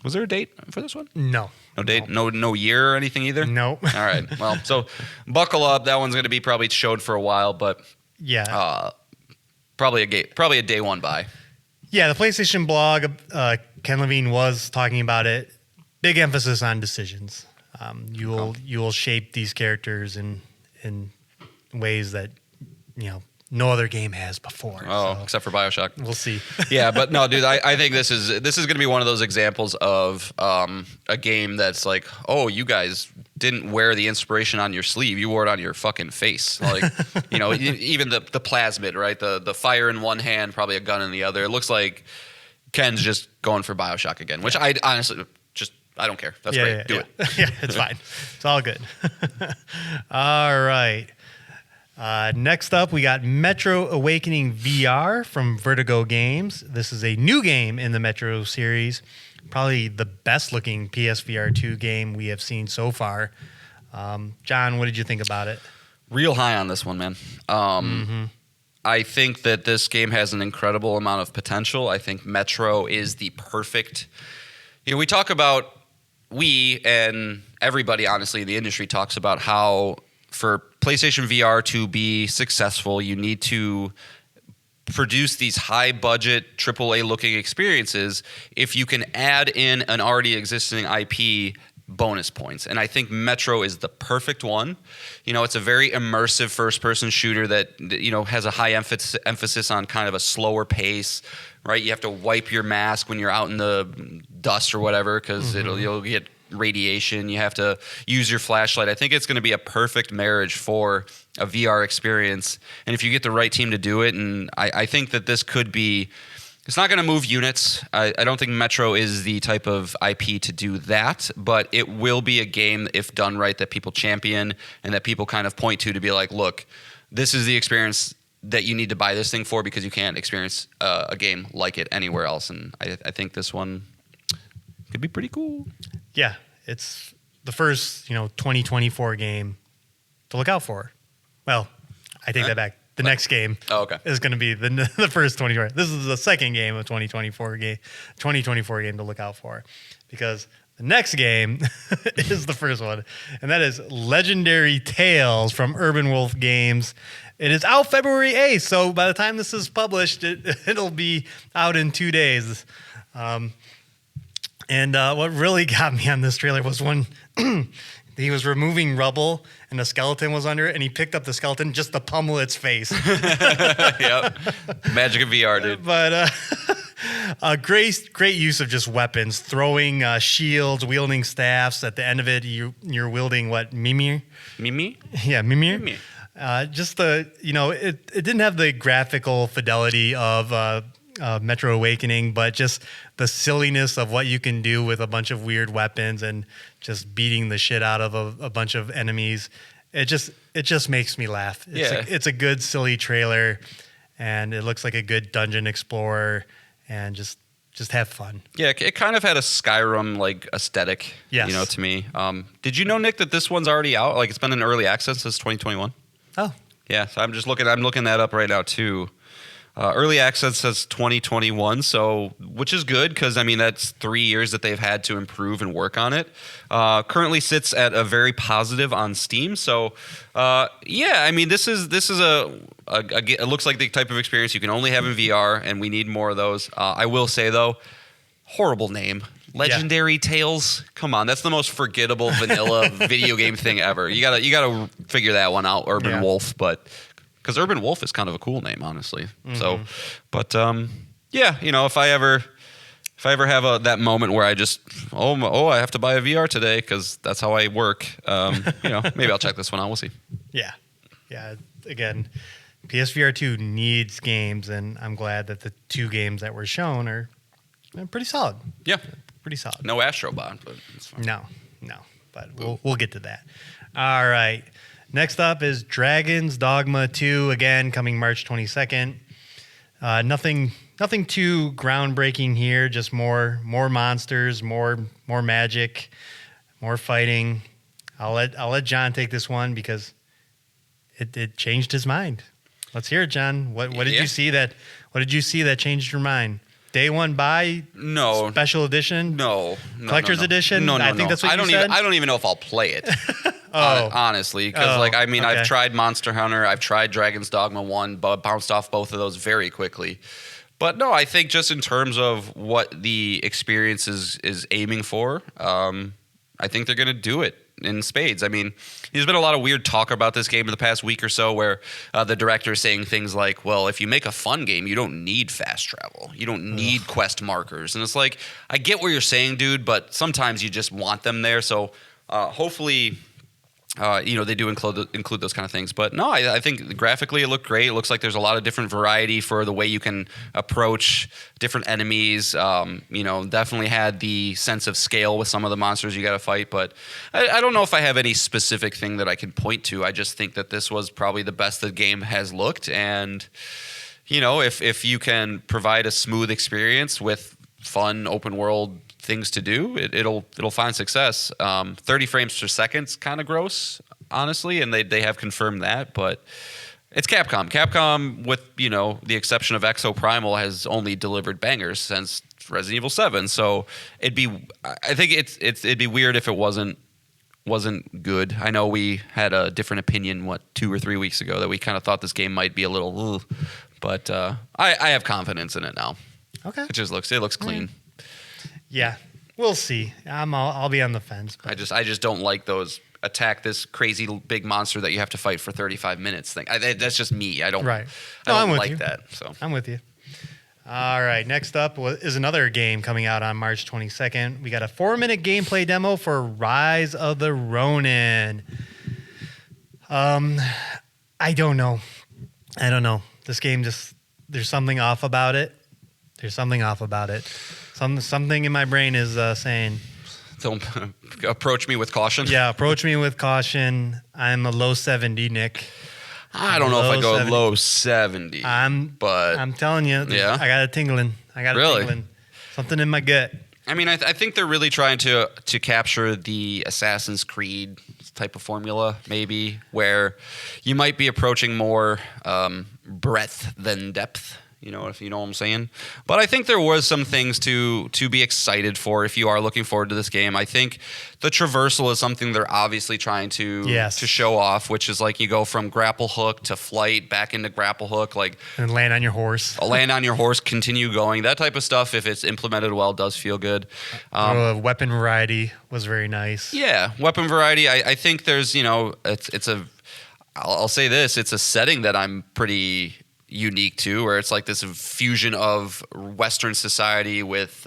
Was there a date for this one? No. No date? No year or anything either? No. All right. Well, so buckle up. That one's going to be probably showed for a while, but yeah, probably a day one buy. Yeah, the PlayStation blog, Ken Levine was talking about it. Big emphasis on decisions. You will shape these characters in ways that no other game has before. Except for BioShock. We'll see. Yeah, but no, dude, I think this is going to be one of those examples of a game that's like, oh, you guys didn't wear the inspiration on your sleeve, you wore it on your fucking face. Like, even the plasmid, right? The fire in one hand, probably a gun in the other. It looks like Ken's just going for BioShock again, which I honestly I don't care. That's great. Do it. Yeah, it's fine. It's all good. All right. Next up, we got Metro Awakening VR from Vertigo Games. This is a new game in the Metro series. Probably the best looking PSVR 2 game we have seen so far. John, what did you think about it? Real high on this one, man. I think that this game has an incredible amount of potential. I think Metro is the perfect... we talk about... We and everybody, honestly, in the industry talks about how for PlayStation VR to be successful, you need to produce these high-budget, AAA-looking experiences. If you can add in an already existing IP, bonus points. And I think Metro is the perfect one. It's a very immersive first-person shooter that has a high emphasis on kind of a slower pace. Right, you have to wipe your mask when you're out in the dust or whatever because you'll get radiation. You have to use your flashlight. I think it's going to be a perfect marriage for a VR experience. And if you get the right team to do it, and I think that this could be, it's not going to move units. I don't think Metro is the type of IP to do that, but it will be a game, if done right, that people champion and that people kind of point to be like, look, this is the experience that you need to buy this thing for because you can't experience a game like it anywhere else. And I think this one could be pretty cool. Yeah, it's the first 2024 game to look out for. Well, I take that back. The next game is going to be the first 24. This is the second game of 2024 game to look out for because the next game is the first one, and that is Legendary Tales from Urban Wolf Games. It is out February 8th, so by the time this is published, it'll be out in 2 days. And what really got me on this trailer was when he was removing rubble and the skeleton was under it, and he picked up the skeleton just to pummel its face. Yep. Magic of VR, dude. But great use of just weapons, throwing shields, wielding staffs. At the end of it, you're wielding what, Mimir? Mimi? Yeah, Mimir. Mimi. Just it didn't have the graphical fidelity of Metro Awakening, but just the silliness of what you can do with a bunch of weird weapons and just beating the shit out of a bunch of enemies. It just makes me laugh. It's a good silly trailer, and it looks like a good dungeon explorer, and just have fun. Yeah, it kind of had a Skyrim like aesthetic. Yes. To me. Did you know, Nick, that this one's already out? Like it's been in early access since 2021. Oh. Yeah, so I'm looking that up right now too. Early access says 2021, so which is good because I mean that's 3 years that they've had to improve and work on it. Currently sits at a very positive on Steam, so yeah, I mean this is it looks like the type of experience you can only have in VR, and we need more of those. I will say though, horrible name. Legendary Tales. Come on, that's the most forgettable vanilla video game thing ever. You gotta figure that one out, Urban Wolf, but. Because Urban Wolf is kind of a cool name, honestly. So, but yeah, if I ever have that moment where I just I have to buy a VR today because that's how I work. Maybe I'll check this one out. We'll see. Yeah. Again, PSVR 2 needs games, and I'm glad that the 2 games that were shown are pretty solid. Yeah. Pretty solid. No Astrobot, but it's fine. No, but we'll get to that. All right. Next up is Dragon's Dogma 2, again, coming March 22nd. Nothing too groundbreaking here, just more monsters, more magic, more fighting. I'll let John take this one because it changed his mind. Let's hear it, John. What did you see that changed your mind? Day one buy? No. Special edition? No. Collector's edition? No. I think that's what you said. I don't even know if I'll play it. Oh. Honestly, because Okay. I've tried Monster Hunter, I've tried Dragon's Dogma 1, but bounced off both of those very quickly. But no, I think just in terms of what the experience is aiming for, I think they're going to do it in spades. I mean, there's been a lot of weird talk about this game in the past week or so where the director is saying things like, well, if you make a fun game, you don't need fast travel. You don't need quest markers. And it's like, I get what you're saying, dude, but sometimes you just want them there. So hopefully... they do include those kind of things. But no, I think graphically it looked great. It looks like there's a lot of different variety for the way you can approach different enemies. Definitely had the sense of scale with some of the monsters you got to fight. But I don't know if I have any specific thing that I can point to. I just think that this was probably the best the game has looked. And, if you can provide a smooth experience with fun open world things to do, it'll find success. 30 frames per second's kind of gross, honestly, and they have confirmed that, but it's Capcom. Capcom, with the exception of Exoprimal, has only delivered bangers since Resident Evil 7. So I think it'd be weird if it wasn't good. I know we had a different opinion 2 or 3 weeks ago that we kind of thought this game might be a little, ugh, but I have confidence in it now. Okay. It looks clean. Yeah, we'll see. I'll be on the fence. But. I just don't like those attack this crazy big monster that you have to fight for 35 minutes thing. That's just me. I don't. Right. I don't I'm like with you. that. So I'm with you. All right. Next up is another game coming out on March 22nd. We got a 4-minute gameplay demo for Rise of the Ronin. I don't know. This game there's something off about it. Something in my brain is saying, don't approach me with caution. yeah, approach me with caution. I'm a low 70, Nick. I don't know if I go low 70. I'm telling you, Yeah? I got a tingling. Really? Something in my gut. I mean, I think they're really trying to capture the Assassin's Creed type of formula, maybe, where you might be approaching more breadth than depth. If you know what I'm saying. But I think there was some things to be excited for if you are looking forward to this game. I think the traversal is something they're obviously trying to show off, which is like you go from grapple hook to flight, back into grapple hook, and land on your horse. Continue going. That type of stuff, if it's implemented well, does feel good. Weapon variety was very nice. Yeah, weapon variety. I think there's, I'll say this, it's a setting that I'm pretty unique to, where it's like this fusion of Western society with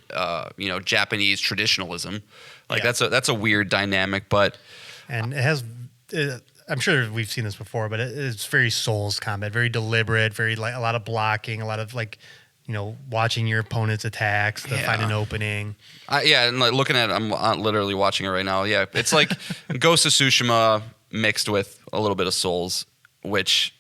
Japanese traditionalism. That's a weird dynamic, but and it has I'm sure we've seen this before, but it's very Souls combat, very deliberate, very a lot of blocking, a lot of watching your opponent's attacks to find an opening. And looking at it, I'm literally watching it right now. Yeah, it's like Ghost of Tsushima mixed with a little bit of Souls, which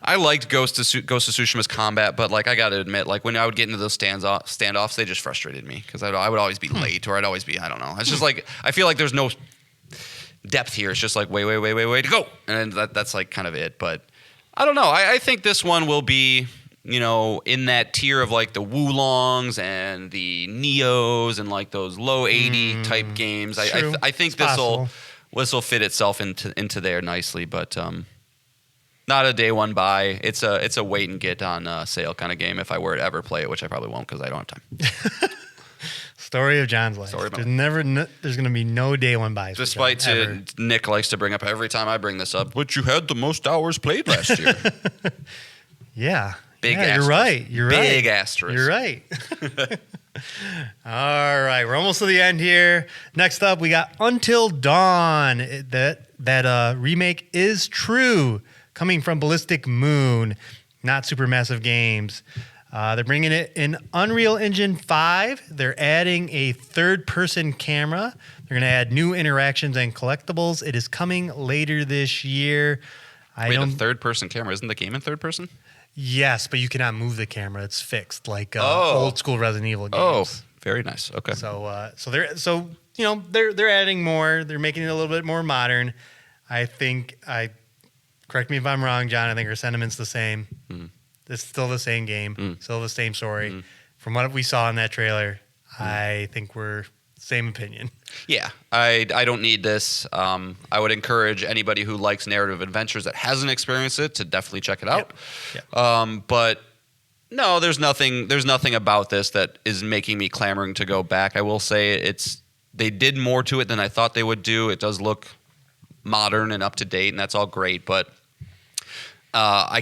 I liked Ghost of Tsushima's combat, but I got to admit, when I would get into those standoffs, they just frustrated me because I would always be late, or I'd always be, I don't know. It's just I feel like there's no depth here. It's just wait to go, and that's kind of it. But I don't know. I think this one will be in that tier of the Wulongs and the Neos and those low 80 type games. I think this will fit itself into there nicely, but. Not a day one buy. It's a wait and get on sale kind of game if I were to ever play it, which I probably won't because I don't have time. Story of John's life. There's going to be no day one buys. Despite Nick likes to bring up every time I bring this up, but you had the most hours played last year. Yeah. Big asterisk. You're right. Big asterisk. You're right. All right. We're almost to the end here. Next up, we got Until Dawn. That remake is true. coming from Ballistic Moon, not Supermassive Games. They're bringing it in Unreal Engine 5. They're adding a third-person camera. They're going to add new interactions and collectibles. It is coming later this year. Wait, a third-person camera? Isn't the game in third person? Yes, but you cannot move the camera. It's fixed, like old school Resident Evil games. Oh, very nice. Okay. They're adding more. They're making it a little bit more modern. Correct me if I'm wrong, John. I think our sentiment's the same. It's still the same game, still the same story. From what we saw in that trailer, I think we're same opinion. Yeah, I don't need this. I would encourage anybody who likes narrative adventures that hasn't experienced it to definitely check it out. Yep. But no, there's nothing about this that is making me clamoring to go back. I will say they did more to it than I thought they would do. It does look modern and up to date, and that's all great. But I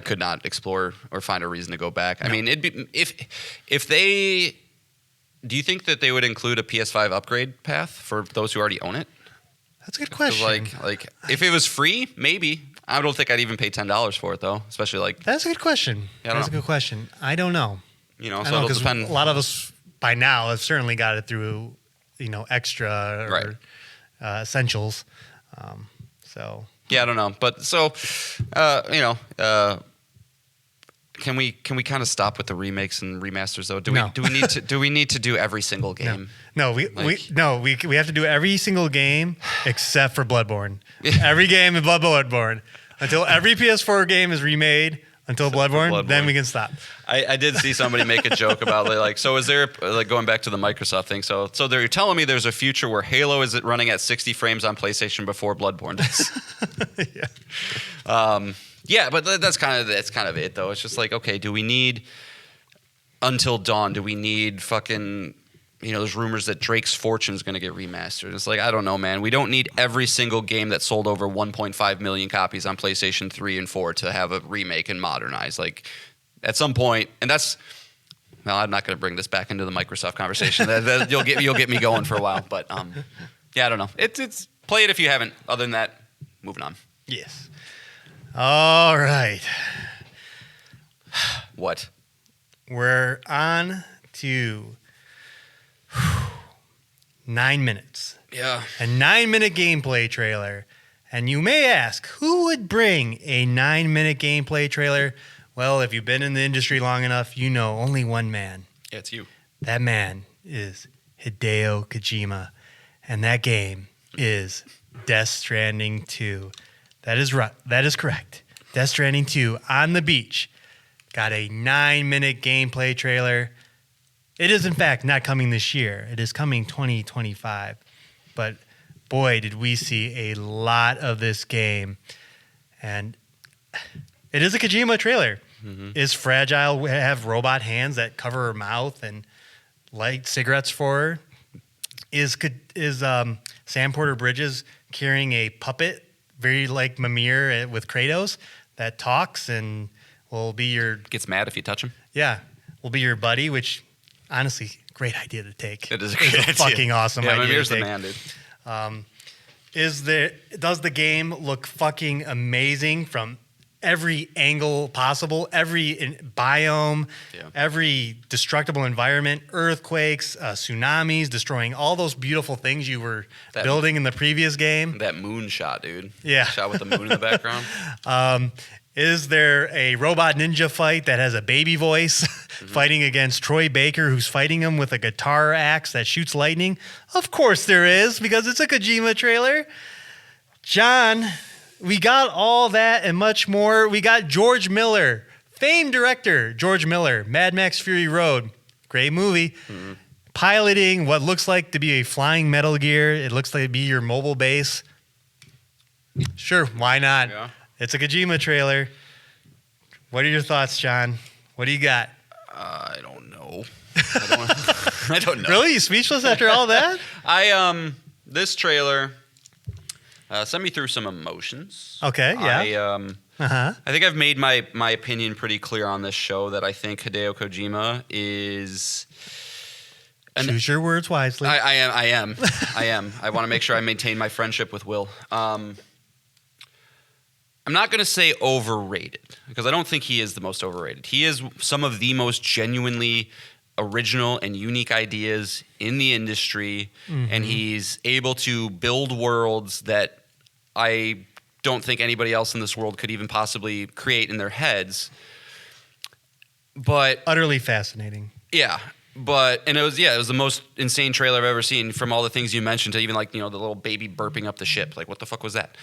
could not explore or find a reason to go back. No. I mean, it'd be if they. Do you think that they would include a PS5 upgrade path for those who already own it? That's a good question. Like if it was free, maybe. I don't think I'd even pay $10 for it though, especially like. That's a good question. That's a good question. I don't know. So it'll depend. A lot of us by now have certainly got it through, extra or essentials. Yeah, I don't know, but so, can we kind of stop with the remakes and remasters though? Do we need to do every single game? No, we have to do every single game except for Bloodborne. Every game in Bloodborne until every PS4 game is remade. Until Bloodborne, then we can stop. I did see somebody make a joke about so is there going back to the Microsoft thing? So you're telling me there's a future where Halo is running at 60 frames on PlayStation before Bloodborne does? Yeah. Yeah, but that's kind of it though. It's just like, okay, do we need Until Dawn? Do we need fucking there's rumors that Drake's Fortune is going to get remastered. It's like, I don't know, man. We don't need every single game that sold over 1.5 million copies on PlayStation 3 and 4 to have a remake and modernize. Like, at some point, and that's... Well, I'm not going to bring this back into the Microsoft conversation. You'll get me going for a while. But, yeah, I don't know. It's play it if you haven't. Other than that, moving on. Yes. All right. What? We're on to... 9 minutes. Yeah. A 9-minute gameplay trailer. And you may ask, who would bring a 9-minute gameplay trailer? Well, if you've been in the industry long enough, you know only one man. Yeah, it's you. That man is Hideo Kojima. And that game is Death Stranding 2. That is right. That is correct. Death Stranding 2 on the beach. Got a 9-minute gameplay trailer. It is, in fact, not coming this year. It is coming 2025. But, boy, did we see a lot of this game. And it is a Kojima trailer. Mm-hmm. Is Fragile have robot hands that cover her mouth and light cigarettes for her? Is Sam Porter Bridges carrying a puppet, very like Mimir with Kratos, that talks and will be your... Gets mad if you touch him? Yeah. Will be your buddy, which... Honestly, great idea to take. It is a great idea. Fucking awesome idea. Mimir's the man, dude. Does the game look fucking amazing from every angle possible, every biome, every destructible environment, earthquakes, tsunamis, destroying all those beautiful things you were building in the previous game? That moon shot, dude. Yeah. Shot with the moon in the background. Is there a robot ninja fight that has a baby voice fighting against Troy Baker, who's fighting him with a guitar axe that shoots lightning? Of course there is, because it's a Kojima trailer. John, we got all that and much more. We got George Miller, famed director George Miller, Mad Max Fury Road, great movie, piloting what looks like to be a flying Metal Gear. It looks like to be your mobile base. Sure, why not? Yeah. It's a Kojima trailer. What are your thoughts, John? What do you got? I don't know. I don't know. Really? You speechless after all that? This trailer sent me through some emotions. Okay, yeah. I think I've made my opinion pretty clear on this show that I think Hideo Kojima is... Choose your words wisely. I am. I want to make sure I maintain my friendship with Will. I'm not going to say overrated because I don't think he is the most overrated. He is some of the most genuinely original and unique ideas in the industry, and he's able to build worlds that I don't think anybody else in this world could even possibly create in their heads. But utterly fascinating. Yeah. And it was the most insane trailer I've ever seen, from all the things you mentioned to even like, the little baby burping up the ship. Like, what the fuck was that?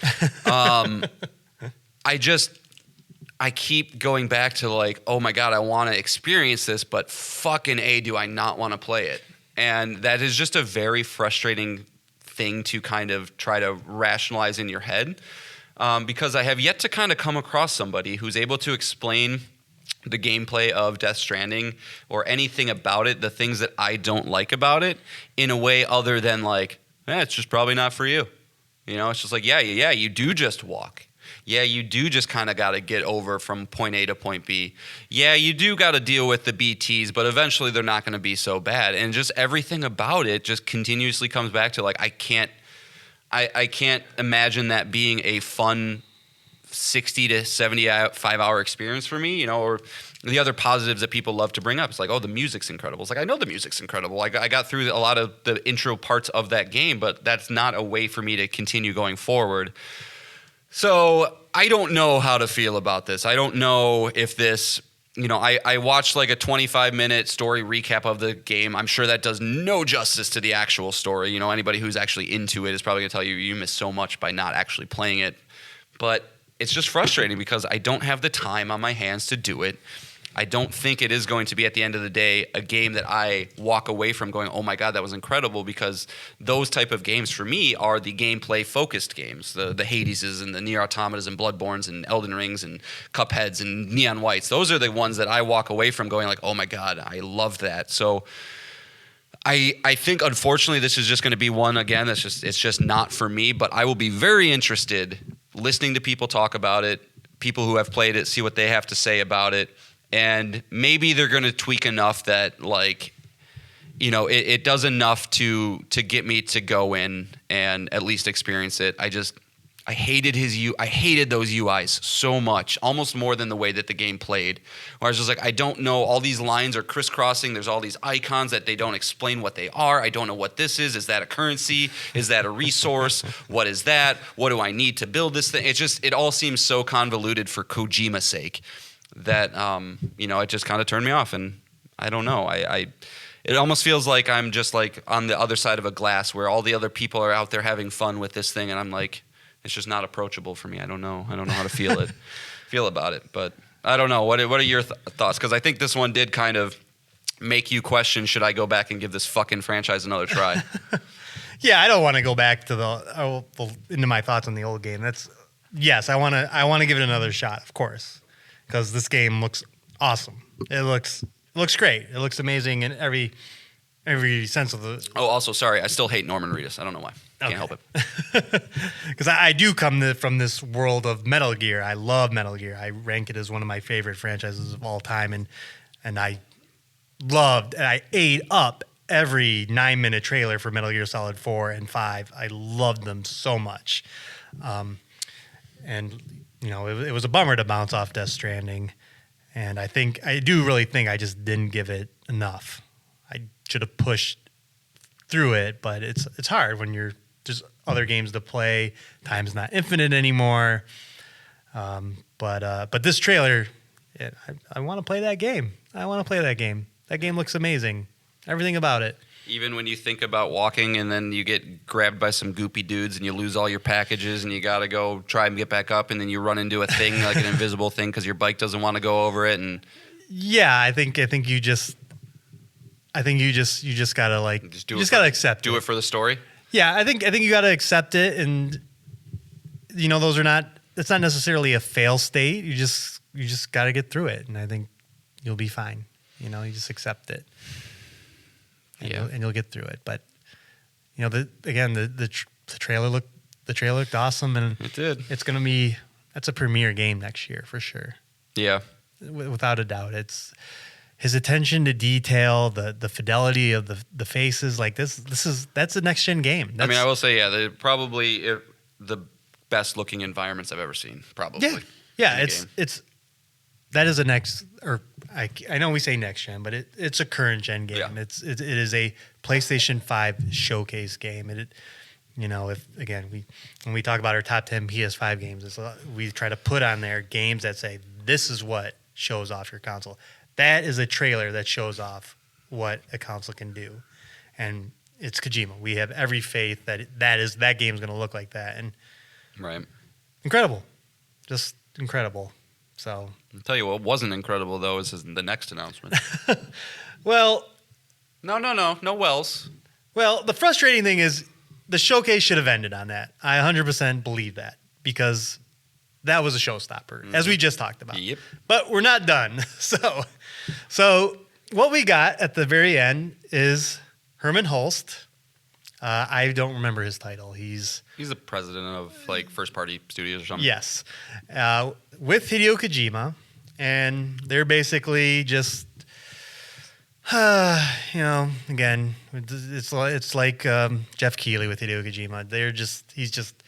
I keep going back to like, oh my God, I want to experience this, but fucking A, do I not want to play it? And that is just a very frustrating thing to kind of try to rationalize in your head, because I have yet to kind of come across somebody who's able to explain the gameplay of Death Stranding or anything about it, the things that I don't like about it, in a way other than like, it's just probably not for you. It's just like, yeah, you do just walk. Yeah, you do just kind of got to get over from point A to point B. Yeah, you do got to deal with the BTs, but eventually they're not going to be so bad. And just everything about it just continuously comes back to like, I can't imagine that being a fun 60 to 75 hour experience for me, or the other positives that people love to bring up. It's like, oh, the music's incredible. It's like, I know the music's incredible. I got through a lot of the intro parts of that game, but that's not a way for me to continue going forward. So I don't know how to feel about this. I don't know if this, I watched like a 25-minute story recap of the game. I'm sure that does no justice to the actual story. Anybody who's actually into it is probably going to tell you you missed so much by not actually playing it. But it's just frustrating because I don't have the time on my hands to do it. I don't think it is going to be, at the end of the day, a game that I walk away from going, oh my God, that was incredible, because those type of games for me are the gameplay-focused games, the Hadeses and the Nier Automatas and Bloodborns and Elden Rings and Cupheads and Neon Whites. Those are the ones that I walk away from going like, oh my God, I love that. So I think, unfortunately, this is just going to be one, again, it's just not for me, but I will be very interested listening to people talk about it, people who have played it, see what they have to say about it. And maybe they're going to tweak enough that, like, it does enough to get me to go in and at least experience it. I hated I hated those UIs so much, almost more than the way that the game played. Where I was just like, I don't know, all these lines are crisscrossing. There's all these icons that they don't explain what they are. I don't know what this is. Is that a currency? Is that a resource? What is that? What do I need to build this thing? It all seems so convoluted for Kojima's sake that it just kind of turned me off. And I don't know. It almost feels like I'm just like on the other side of a glass where all the other people are out there having fun with this thing, and I'm like, it's just not approachable for me. I don't know how to feel about it. But I don't know. What are your thoughts? Because I think this one did kind of make you question, should I go back and give this fucking franchise another try? Yeah, I don't want to go back to into my thoughts on the old game. Yes, I want to give it another shot, of course, because this game looks awesome. It looks great. It looks amazing in every sense of the. Oh, also, sorry, I still hate Norman Reedus. I don't know why. Can't help it. Because I do come from this world of Metal Gear. I love Metal Gear. I rank it as one of my favorite franchises of all time, and I ate up every 9-minute trailer for Metal Gear Solid 4 and 5. I loved them so much. And it was a bummer to bounce off Death Stranding. And I do really think I just didn't give it enough. I should have pushed through it, but it's hard when there's other games to play. Time's not infinite anymore. But this trailer, I want to play that game. That game looks amazing. Everything about it. Even when you think about walking and then you get grabbed by some goopy dudes and you lose all your packages and you got to go try and get back up, and then you run into a thing like an invisible thing because your bike doesn't want to go over it. And yeah, I think you just gotta gotta accept it. Do it for the story. Yeah, I think you gotta accept it, and it's not necessarily a fail state. You just gotta get through it, and I think you'll be fine. You just accept it. And you'll get through it. But the trailer looked awesome, and it did. That's a premiere game next year for sure. Yeah, without a doubt. It's his attention to detail, the fidelity of the faces. Like that's a next gen game. I will say, the best looking environments I've ever seen, probably. Yeah. in a game. That is a next, or I know we say next gen, but it's a current gen game. Yeah. It is a PlayStation 5 showcase game. When we talk about our top 10 PS5 games, we try to put on there games that say this is what shows off your console. That is a trailer that shows off what a console can do, and it's Kojima. We have every faith that game is going to look like that, and Right. incredible, just incredible. So I'll tell you what wasn't incredible, though, is the next announcement. well. No Wells. Well, the frustrating thing is the showcase should have ended on that. I 100% believe that because that was a showstopper, as we just talked about. Yep. But we're not done. So what we got at the very end is Herman Hulst. I don't remember his title. He's the president of like first party studios or something. yes, with Hideo Kojima, and they're basically just. Again, it's like Jeff Keighley with Hideo Kojima. He's just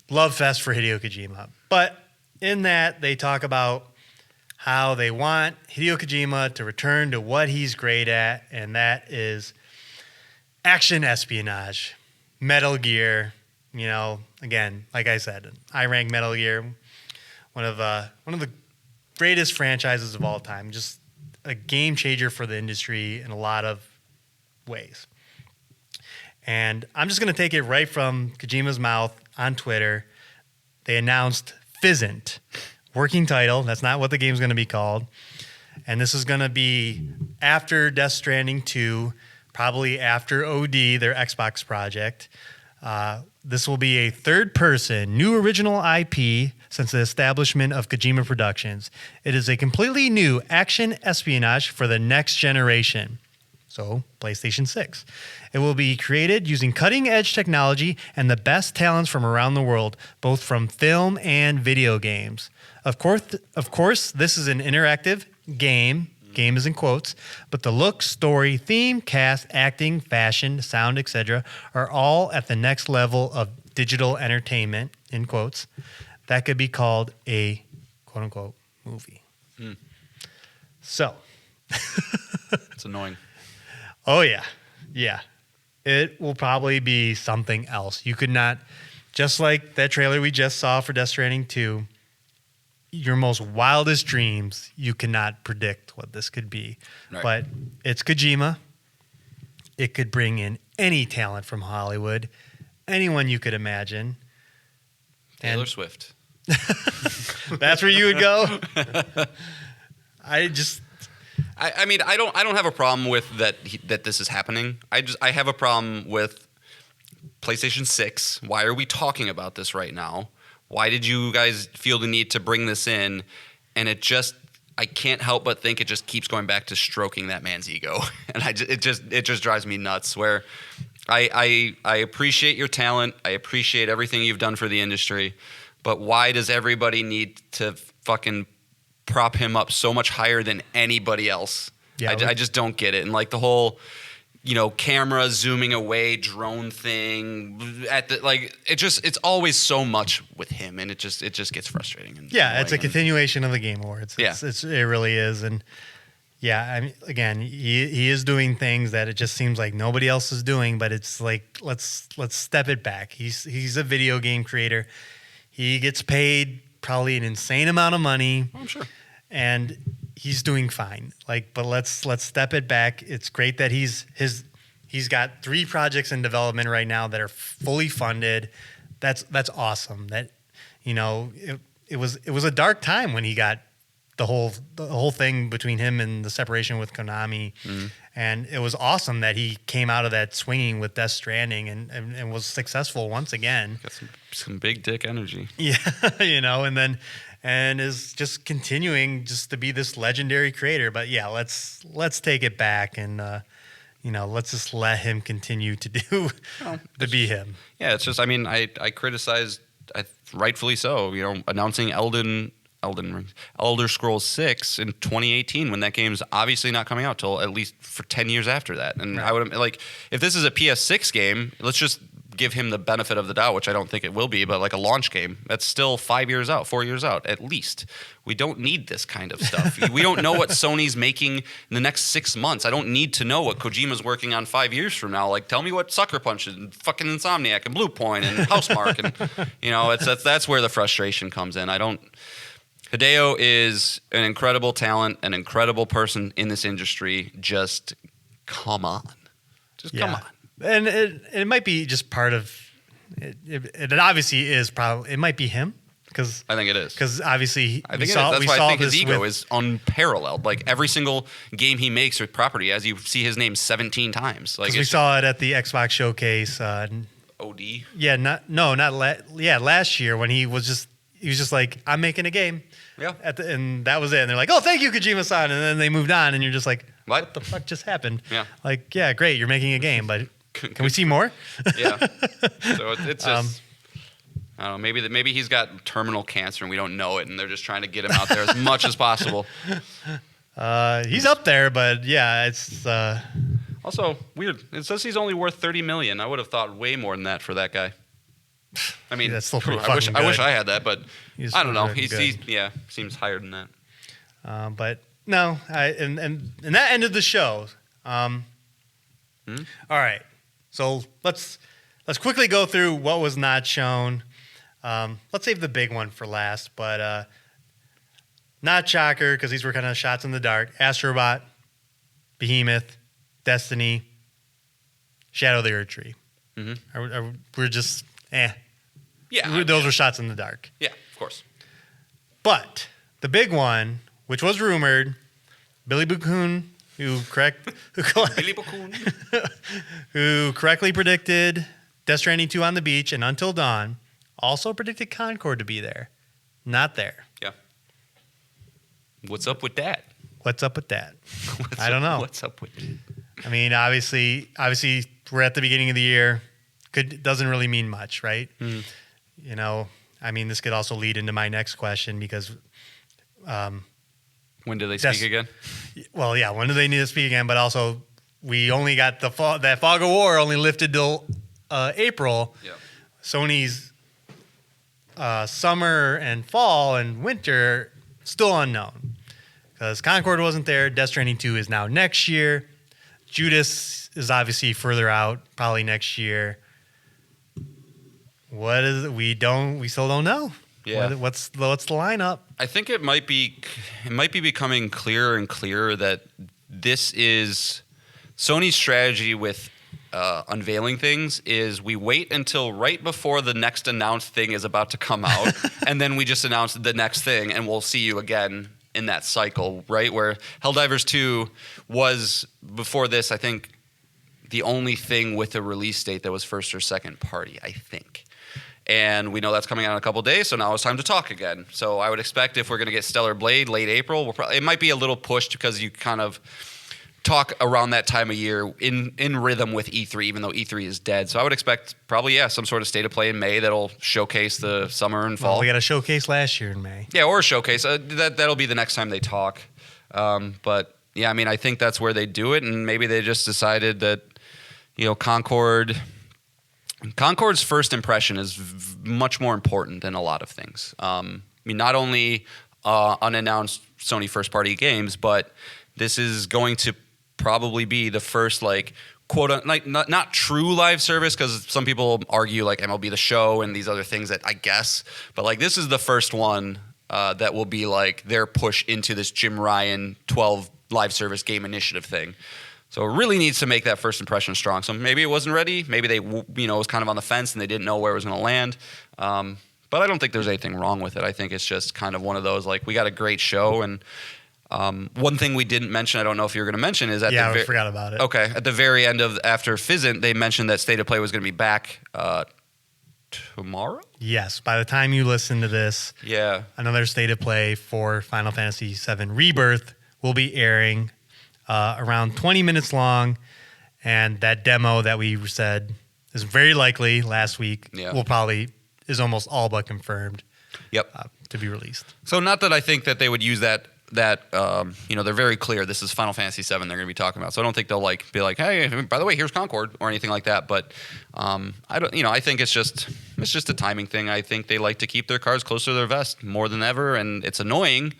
love fest for Hideo Kojima. But in that, they talk about how they want Hideo Kojima to return to what he's great at, and that is action espionage, Metal Gear. Again, like I said, I rank Metal Gear one of the greatest franchises of all time. Just a game changer for the industry in a lot of ways. And I'm just going to take it right from Kojima's mouth on Twitter. They announced Fizzant, working title. That's not what the game's going to be called. And this is going to be after Death Stranding 2, probably after OD, their Xbox project. This will be a third-person, new original IP since the establishment of Kojima Productions. It is a completely new action espionage for the next generation, so PlayStation 6. It will be created using cutting-edge technology and the best talents from around the world, both from film and video games. Of course, this is an interactive game. Game is in quotes, but the look, story, theme, cast, acting, fashion, sound, etc. are all at the next level of digital entertainment, in quotes, that could be called a quote-unquote movie. So. It's annoying. Oh, yeah. Yeah. It will probably be something else. You could not, just like that trailer we just saw for Death Stranding 2, your most wildest dreams, you cannot predict what this could be. Right. But it's Kojima. It could bring in any talent from Hollywood, anyone you could imagine. Taylor Swift. That's where you would go? I mean, I don't have a problem with that this is happening. I have a problem with PlayStation 6. Why are we talking about this right now? Why did you guys feel the need to bring this in? And I can't help but think it just keeps going back to stroking that man's ego. And it just drives me nuts, where I appreciate your talent. I appreciate everything you've done for the industry. But why does everybody need to fucking prop him up so much higher than anybody else? Yeah, I just don't get it. And like the whole, camera zooming away, drone thing it's always so much with him, and it just gets frustrating. And yeah, it's a continuation of the Game Awards. It really is. And yeah, I mean, again, he is doing things that it just seems like nobody else is doing, but it's like, let's step it back. He's a video game creator. He gets paid probably an insane amount of money. I'm sure. And he's doing fine. But let's step it back. It's great that he's got 3 projects in development right now that are fully funded. That's awesome. That it was a dark time when he got the whole thing between him and the separation with Konami. Mm-hmm. And it was awesome that he came out of that swinging with Death Stranding and was successful once again. Got some big dick energy. Yeah, and is just continuing just to be this legendary creator. But yeah, let's take it back and let's just let him continue to be him. Yeah, it's just, I mean, I criticized, rightfully so, announcing Elder Scrolls 6 in 2018 when that game's obviously not coming out till at least for 10 years after that. And right. I would if this is a PS6 game, let's just give him the benefit of the doubt, which I don't think it will be, but like a launch game, that's still 5 years out, 4 years out at least. We don't need this kind of stuff. We don't know what Sony's making in the next 6 months. I don't need to know what Kojima's working on 5 years from now. Like, tell me what Sucker Punch and fucking Insomniac and Blue Point and Housemarque and that's where the frustration comes in. Hideo is an incredible talent, an incredible person in this industry. Just come on. Come on. And it might be just part of it obviously is probably, it might be him. Because I think it is. Because obviously, that's why I think his ego is unparalleled. Like every single game he makes with property, as you see his name 17 times. Like we saw it at the Xbox showcase. OD. Yeah, last year when he was just like, I'm making a game. Yeah. And that was it. And they're like, oh, thank you, Kojima-san. And then they moved on, and you're just like, what the fuck just happened? Yeah. Like, yeah, great, you're making a game, but can we see more? Yeah. So it's just. I don't know, maybe he's got terminal cancer and we don't know it, and they're just trying to get him out there as much as possible. He's up there, but yeah, it's also weird. It says he's only worth $30 million. I would have thought way more than that for that guy. I mean, that's still pretty I wish I had that, but he's I don't know. He seems higher than that. But no, and that ended the show. All right, so let's quickly go through what was not shown. Let's save the big one for last, but not shocker because these were kind of shots in the dark. Astrobot, Behemoth, Destiny, Shadow of the Earth Tree. Mm-hmm. We're just Yeah, those were shots in the dark. Yeah, of course. But the big one, which was rumored, Billy Buccoon, who correctly predicted Death Stranding 2 on the beach and Until Dawn, also predicted Concord to be there. Not there. Yeah. What's up with that? What's up with that? I don't know. What's up with that? I mean, obviously, we're at the beginning of the year. Doesn't really mean much, right? Mm. You know, I mean, this could also lead into my next question because when do they speak again? Well, yeah, when do they need to speak again? But also, we only got that fog of war only lifted till April. Yeah. Sony's summer and fall and winter still unknown because Concord wasn't there. Death Stranding 2 is now next year. Judas is obviously further out, probably next year. What is it? We still don't know. Yeah. What's the lineup? I think it might be becoming clearer and clearer that this is Sony's strategy with unveiling things is we wait until right before the next announced thing is about to come out, and then we just announce the next thing, and we'll see you again in that cycle, right? Where Helldivers 2 was, before this, I think, the only thing with a release date that was first or second party, I think. And we know that's coming out in a couple of days, so now it's time to talk again. So I would expect if we're going to get Stellar Blade late April, it might be a little pushed because you kind of talk around that time of year in rhythm with E3, even though E3 is dead. So I would expect probably, some sort of state of play in May that'll showcase the summer and fall. Well, we got a showcase last year in May. Yeah, or a showcase. That'll be the next time they talk. But yeah, I mean, I think that's where they do it, and maybe they just decided that, Concord's first impression is much more important than a lot of things. I mean, not only unannounced Sony first-party games, but this is going to probably be the first, quote, not true live service, because some people argue MLB The Show and these other things that I guess, but this is the first one that will be their push into this Jim Ryan 12 live service game initiative thing. So it really needs to make that first impression strong. So maybe it wasn't ready. Maybe they, was kind of on the fence and they didn't know where it was going to land. But I don't think there's anything wrong with it. I think it's just kind of one of those, we got a great show. And one thing we didn't mention, I don't know if you were going to mention, is I forgot about it. Okay. At the very end after Fizzent, they mentioned that State of Play was going to be back tomorrow? Yes. By the time you listen to this, another State of Play for Final Fantasy VII Rebirth will be airing. Around 20 minutes long, and that demo that we said is very likely last week is almost all but confirmed. Yep. To be released. So not that I think that they would use that that they're very clear. This is Final Fantasy VII. They're going to be talking about, so I don't think they'll be like, hey, by the way, here's Concord or anything like that. But I don't. I think it's just a timing thing. I think they like to keep their cards closer to their vest more than ever, and it's annoying.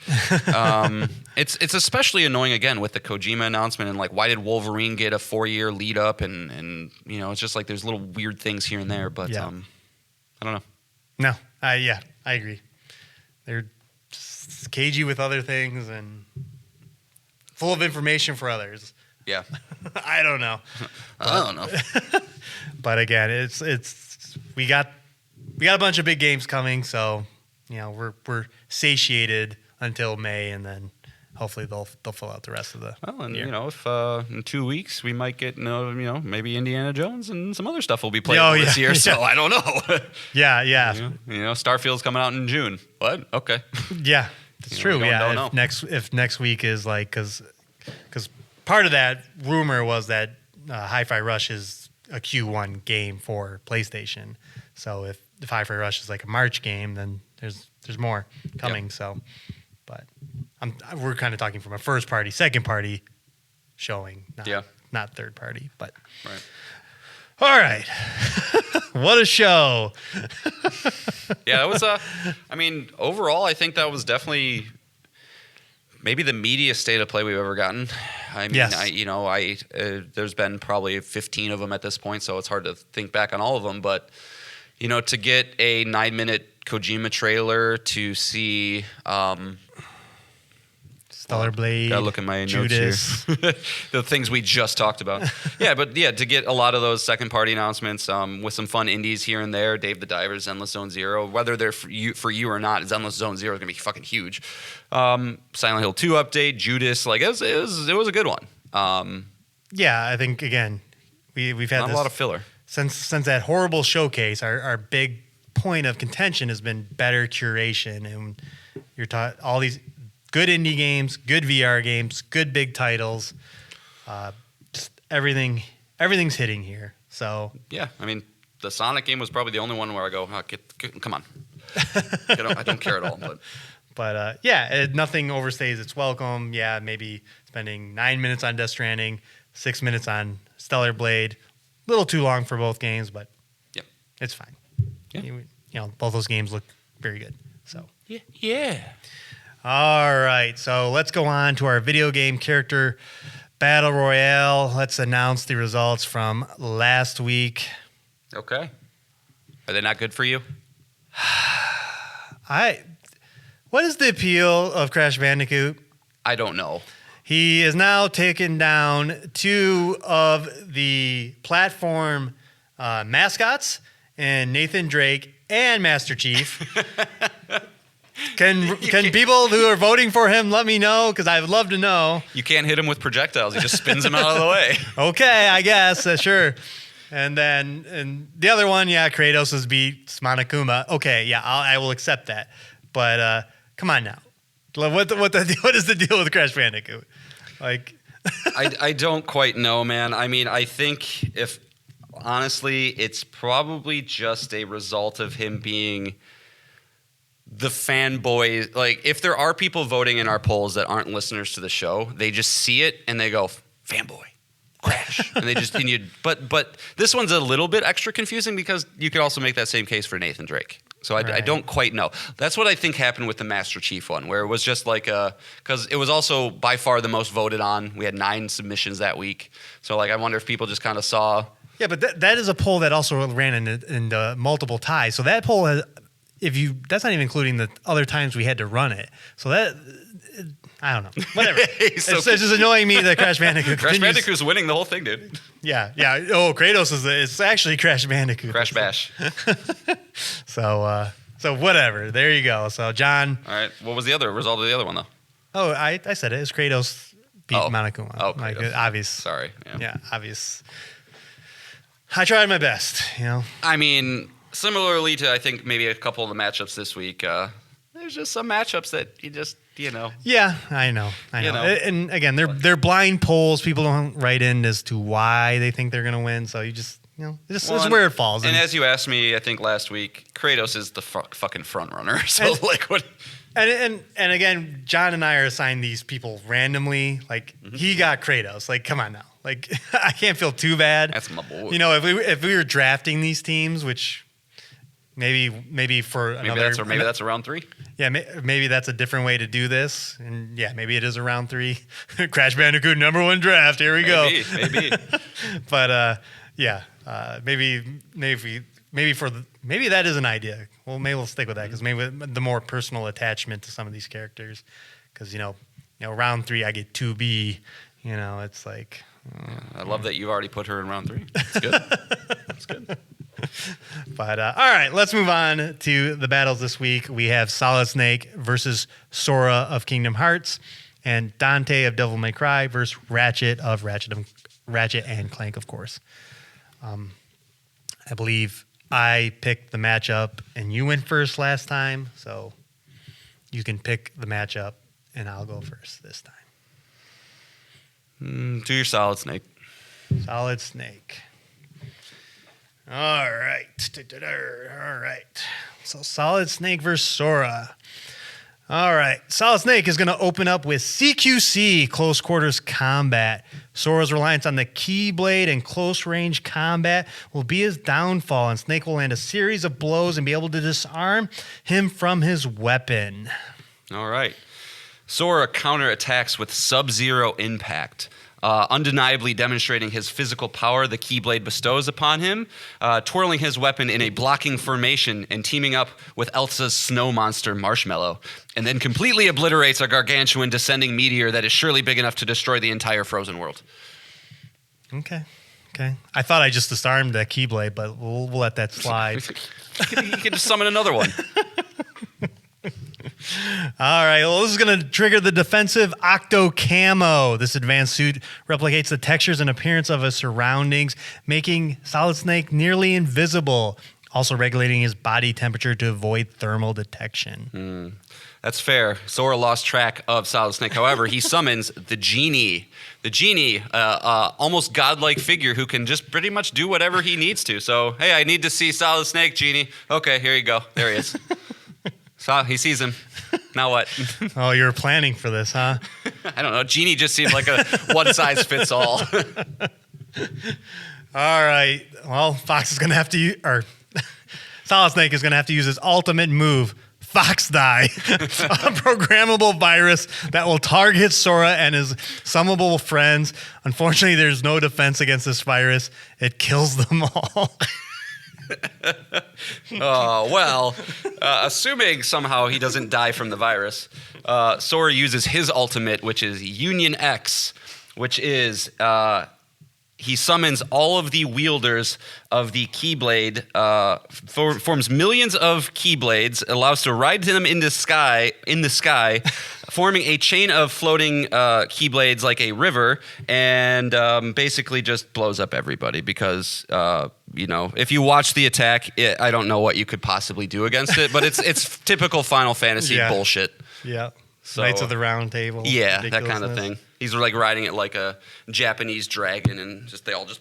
It's especially annoying again with the Kojima announcement and like, why did Wolverine get a 4-year lead up and it's just like there's little weird things here and there. But I don't know. No, I agree. They're just cagey with other things and full of information for others. Yeah. I don't know. I don't know. But again, it's we got a bunch of big games coming, so we're satiated until May, and then hopefully they'll fill out the rest of the year. If in 2 weeks we might get maybe Indiana Jones and some other stuff will be played this year. So I don't know. Yeah. Starfield's coming out in June. What? Okay. Yeah, it's true. Don't know. If next week is like because part of that rumor was that Hi-Fi Rush is a Q1 game for PlayStation. So if Hi-Fi Rush is like a March game, then there's more coming. Yep. So, but we're kind of talking from a first party, second party showing, not third party. But right. All right, what a show! Yeah, it was. Overall, I think that was definitely maybe the meatiest state of play we've ever gotten. I mean, yes. There's been probably 15 of them at this point, so it's hard to think back on all of them. But to get a 9-minute Kojima trailer, to see Stellar Blade, gotta look at my Judas. notes here. The things we just talked about. To get a lot of those second party announcements with some fun indies here and there. Dave the Diver's Endless Zone Zero, whether they're for you or not, Endless Zone Zero is gonna be fucking huge. Silent Hill 2 update, Judas, like it was a good one. I think again we've had not a lot of filler since that horrible showcase. Our big point of contention has been better curation, and you're taught all these good indie games, good VR games, good big titles. Just everything's hitting here. So yeah, the Sonic game was probably the only one where I go, come on. I don't care at all. But nothing overstays its welcome. Yeah, maybe spending 9 minutes on Death Stranding, 6 minutes on Stellar Blade. A little too long for both games, but it's fine. Yeah. Both those games look very good. So yeah. All right, so let's go on to our video game character battle royale. Let's announce the results from last week. Okay. Are they not good for you? What is the appeal of Crash Bandicoot? I don't know. He is now taken down 2 of the platform mascots, and Nathan Drake and Master Chief. Can people who are voting for him let me know? Because I would love to know. You can't hit him with projectiles. He just spins him out of the way. Okay, I guess. Sure. And the other one, Kratos has beat Monokuma. Okay, I will accept that. But come on now. What is the deal with Crash Bandicoot? Like, I don't quite know, man. I think honestly, it's probably just a result of him being the fanboy. Like, if there are people voting in our polls that aren't listeners to the show, they just see it and they go, fanboy, Crash. And they just, but this one's a little bit extra confusing because you could also make that same case for Nathan Drake. So I don't quite know. That's what I think happened with the Master Chief one, where it was just like because it was also by far the most voted on. We had 9 submissions that week. So I wonder if people just kind of saw. Yeah, but that is a poll that also ran into multiple ties. So that poll has, that's not even including the other times we had to run it. So that, I don't know. Whatever. It's just annoying me that Crash Bandicoot Crash Bandicoot's winning the whole thing, dude. Yeah. Oh, Kratos it's actually Crash Bandicoot. Crash Bash. So whatever. There you go. So John. All right. What was the other result of the other one though? Oh, I said it. It's Kratos beat Monokuma. Oh, Kratos. Obvious. Sorry. Yeah, obvious. I tried my best, Similarly to, I think, maybe a couple of the matchups this week, there's just some matchups that you just, Yeah, I know. And again, they're blind polls. People don't write in as to why they think they're going to win. So you just It's where it falls. And as you asked me, I think last week, Kratos is the fucking front runner. So what? And again, John and I are assigned these people randomly. Like he got Kratos. Like, come on now. Like I can't feel too bad. That's my boy. If we were drafting these teams, which maybe for another, maybe that's around 3. Yeah, maybe that's a different way to do this. And yeah, maybe it is around 3. Crash Bandicoot #1 draft. Here we go. Maybe. But maybe that is an idea. Well, maybe we'll stick with that because maybe the more personal attachment to some of these characters. Because round 3 I get 2B. It's like. I love that you've already put her in round 3. That's good. That's good. But all right, let's move on to the battles this week. We have Solid Snake versus Sora of Kingdom Hearts, and Dante of Devil May Cry versus Ratchet of Ratchet and Clank, of course. I believe I picked the matchup, and you went first last time, so you can pick the matchup, and I'll go first this time. Do your Solid Snake. Solid Snake. All right. All right. So Solid Snake versus Sora. All right. Solid Snake is going to open up with CQC, close quarters combat. Sora's reliance on the Keyblade and close range combat will be his downfall, and Snake will land a series of blows and be able to disarm him from his weapon. All right. Sora counterattacks with Sub-Zero impact, undeniably demonstrating his physical power the Keyblade bestows upon him, twirling his weapon in a blocking formation and teaming up with Elsa's snow monster Marshmallow, and then completely obliterates a gargantuan descending meteor that is surely big enough to destroy the entire frozen world. Okay. I thought I just disarmed that Keyblade, but we'll let that slide. You can just summon another one. All right, well, this is going to trigger the defensive Octo Camo. This advanced suit replicates the textures and appearance of his surroundings, making Solid Snake nearly invisible, also regulating his body temperature to avoid thermal detection. That's fair. Sora lost track of Solid Snake. However, he summons the Genie. The Genie, almost godlike figure who can just pretty much do whatever he needs to. So, hey, I need to see Solid Snake, Genie. Okay, here you go. There he is. So he sees him. Now what? Oh, you were planning for this, huh? I don't know. Genie just seemed like a one-size-fits-all. All right. Well, Fox is going to have to use, or Solid Snake is going to have to use his ultimate move, Fox Die, a programmable virus that will target Sora and his summable friends. Unfortunately, there's no defense against this virus. It kills them all. Assuming somehow he doesn't die from the virus, Sora uses his ultimate, which is Union X, which is he summons all of the wielders of the Keyblade, forms millions of Keyblades, allows to ride them in the sky, forming a chain of floating Keyblades like a river, and basically just blows up everybody because. If you watch the attack, I don't know what you could possibly do against it, but it's typical Final Fantasy bullshit. Yeah. So, Knights of the Round Table. Yeah, that kind of thing. He's like riding it like a Japanese dragon, and they all just.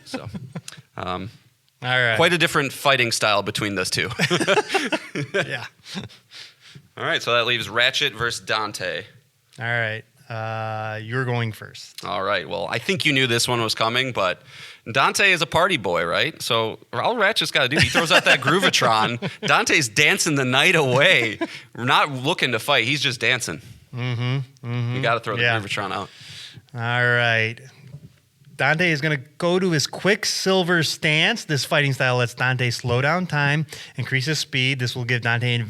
So, all right. Quite a different fighting style between those two. Yeah. All right, so that leaves Ratchet versus Dante. All right. You're going first. All right. Well, I think you knew this one was coming, but Dante is a party boy, right? So all Ratchet's got to do, he throws out that Groovatron. Dante's dancing the night away. We're not looking to fight. He's just dancing. You got to throw the Groovatron out. All right. Dante is going to go to his Quicksilver stance. This fighting style lets Dante slow down time, increase his speed. This will give Dante an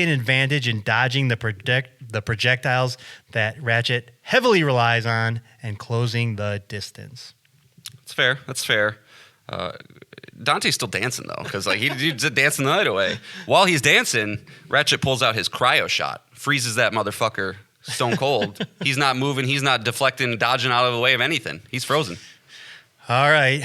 advantage in dodging the projectiles that Ratchet heavily relies on and closing the distance. That's fair. Dante's still dancing, though, because he's dancing the night away. While he's dancing, Ratchet pulls out his cryo shot, freezes that motherfucker stone cold. He's not moving. He's not deflecting, dodging out of the way of anything. He's frozen. All right.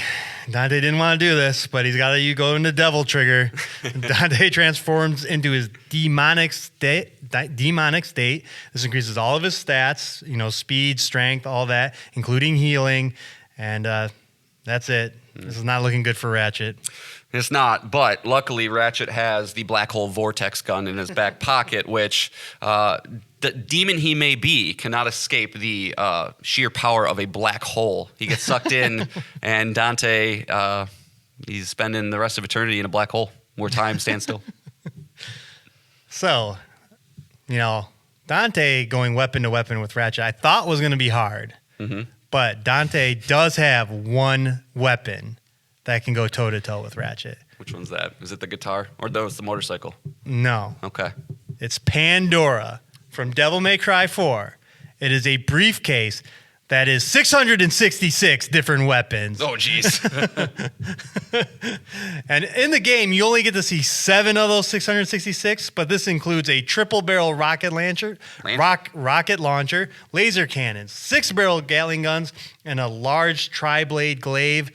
Dante didn't want to do this, but he's got to go into Devil Trigger. Dante transforms into his demonic state. This increases all of his stats, speed, strength, all that, including healing. And That's it. This is not looking good for Ratchet. It's not, but luckily Ratchet has the black hole vortex gun in his back pocket, which the demon he may be cannot escape the sheer power of a black hole. He gets sucked in, and Dante, he's spending the rest of eternity in a black hole where time stands still. So, Dante going weapon to weapon with Ratchet, I thought was going to be hard. Mm-hmm. But Dante does have one weapon that can go toe-to-toe with Ratchet. Which one's that? Is it the guitar or was the motorcycle? No. Okay. It's Pandora from Devil May Cry 4. It is a briefcase that is 666 different weapons. Oh, jeez. And in the game, you only get to see 7 of those 666, but this includes a triple-barrel rocket launcher, laser cannons, 6-barrel Gatling guns, and a large tri-blade glaive.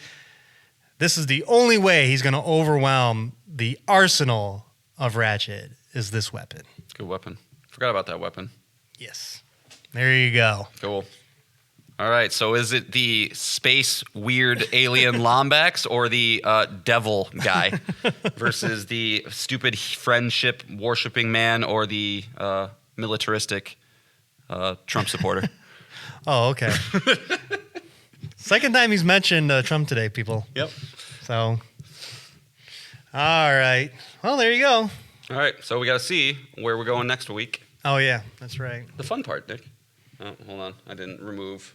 This is the only way he's going to overwhelm the arsenal of Ratchet is this weapon. Good weapon. Forgot about that weapon. Yes. There you go. Cool. All right, so is it the space weird alien Lombax or the devil guy versus the stupid friendship worshipping man or the militaristic Trump supporter? Oh, okay. Second time he's mentioned Trump today, people. Yep. So, all right. Well, there you go. All right, so we got to see where we're going next week. Oh, yeah, that's right. The fun part, Nick. Oh, hold on. I didn't remove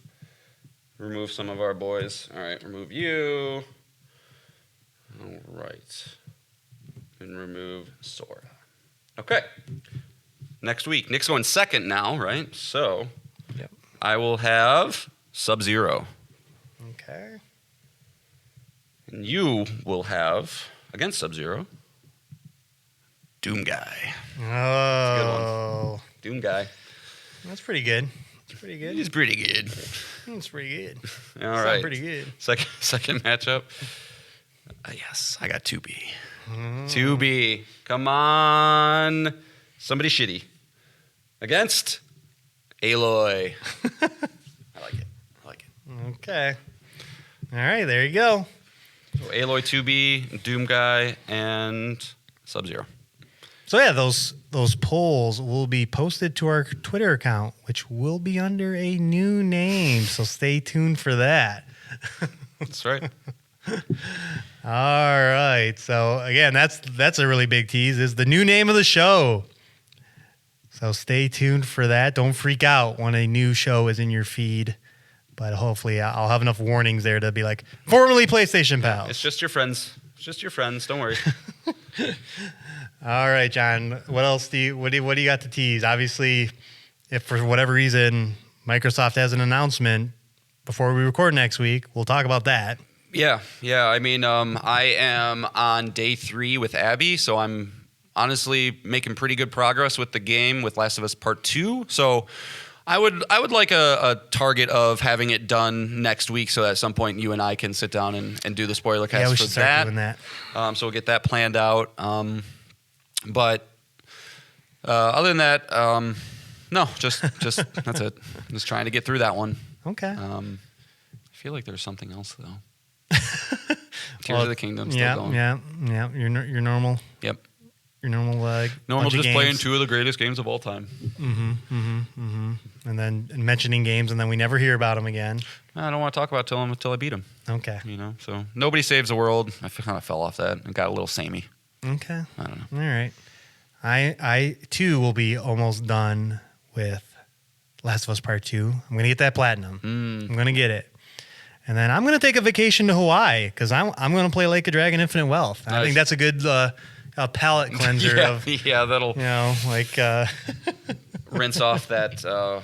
some of our boys. All right, remove you. All right. And remove Sora. Okay. Next week. Nick's going second now, right? So yep. I will have Sub-Zero. Okay. And you will have, against Sub-Zero, Doom Guy. Oh. That's a good one. Doom Guy. That's pretty good. It's pretty good. He's pretty good. It's pretty good. All right. Pretty good. Second matchup. Yes, I got 2B. 2B. Come on. Somebody shitty. Against Aloy. I like it. Okay. All right, there you go. So Aloy 2B, Doom Guy, and Sub-Zero. So yeah, those polls will be posted to our Twitter account, which will be under a new name. So stay tuned for that. That's right. All right. So again, that's a really big tease. Is the new name of the show. So stay tuned for that. Don't freak out when a new show is in your feed. But hopefully I'll have enough warnings there to be like, formerly PlayStation Pals. It's just your friends. Don't worry. All right, John. What else do you got to tease? Obviously, if for whatever reason Microsoft has an announcement before we record next week, we'll talk about that. Yeah. I mean, I am on day 3 with Abby, so I'm honestly making pretty good progress with the game with Last of Us Part 2. So I would like a target of having it done next week, so that at some point you and I can sit down and do the spoiler cast. Yeah, we for should start doing that. So we'll get that planned out. But other than that, no, just that's it. Just trying to get through that one. Okay. I feel like there's something else though. Tears of the Kingdom still going. Yeah. Your normal. Yep. Your normal Normal, just games. playing 2 of the greatest games of all time. And then mentioning games, and then we never hear about them again. I don't want to talk about them until I beat them. Okay. So nobody saves the world. I kind of fell off that and got a little samey. Okay. I don't know. All right. I too will be almost done with Last of Us Part 2. I'm going to get that platinum. I'm going to get it. And then I'm going to take a vacation to Hawaii because I'm going to play Lake of Dragon Infinite Wealth. Nice. I think that's a good palate cleanser of, yeah, that'll rinse off that, I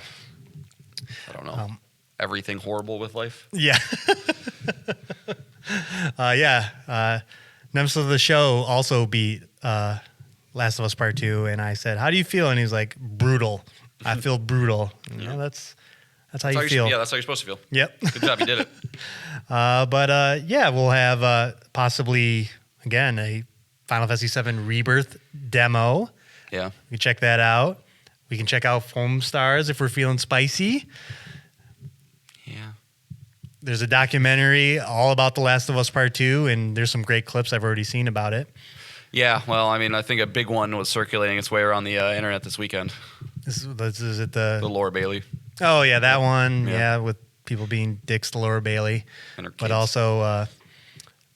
don't know, everything horrible with life. Yeah. Nemesis of the show also beat Last of Us Part 2, and I said, "How do you feel?" And he's like, "Brutal. I feel brutal." Yeah. That's how you feel. That's how you're supposed to feel. Yep. Good job, you did it. We'll have possibly again a Final Fantasy VII Rebirth demo. Yeah. We can check that out. We can check out Foam Stars if we're feeling spicy. Yeah. there's a documentary all about The Last of Us Part 2, and there's some great clips I've already seen about it. Yeah, well, I mean, I think a big one was circulating its way around the internet this weekend. Is it The Laura Bailey. Oh, yeah, that one. Yeah. Yeah, with people being dicks to Laura Bailey. And her But kids. also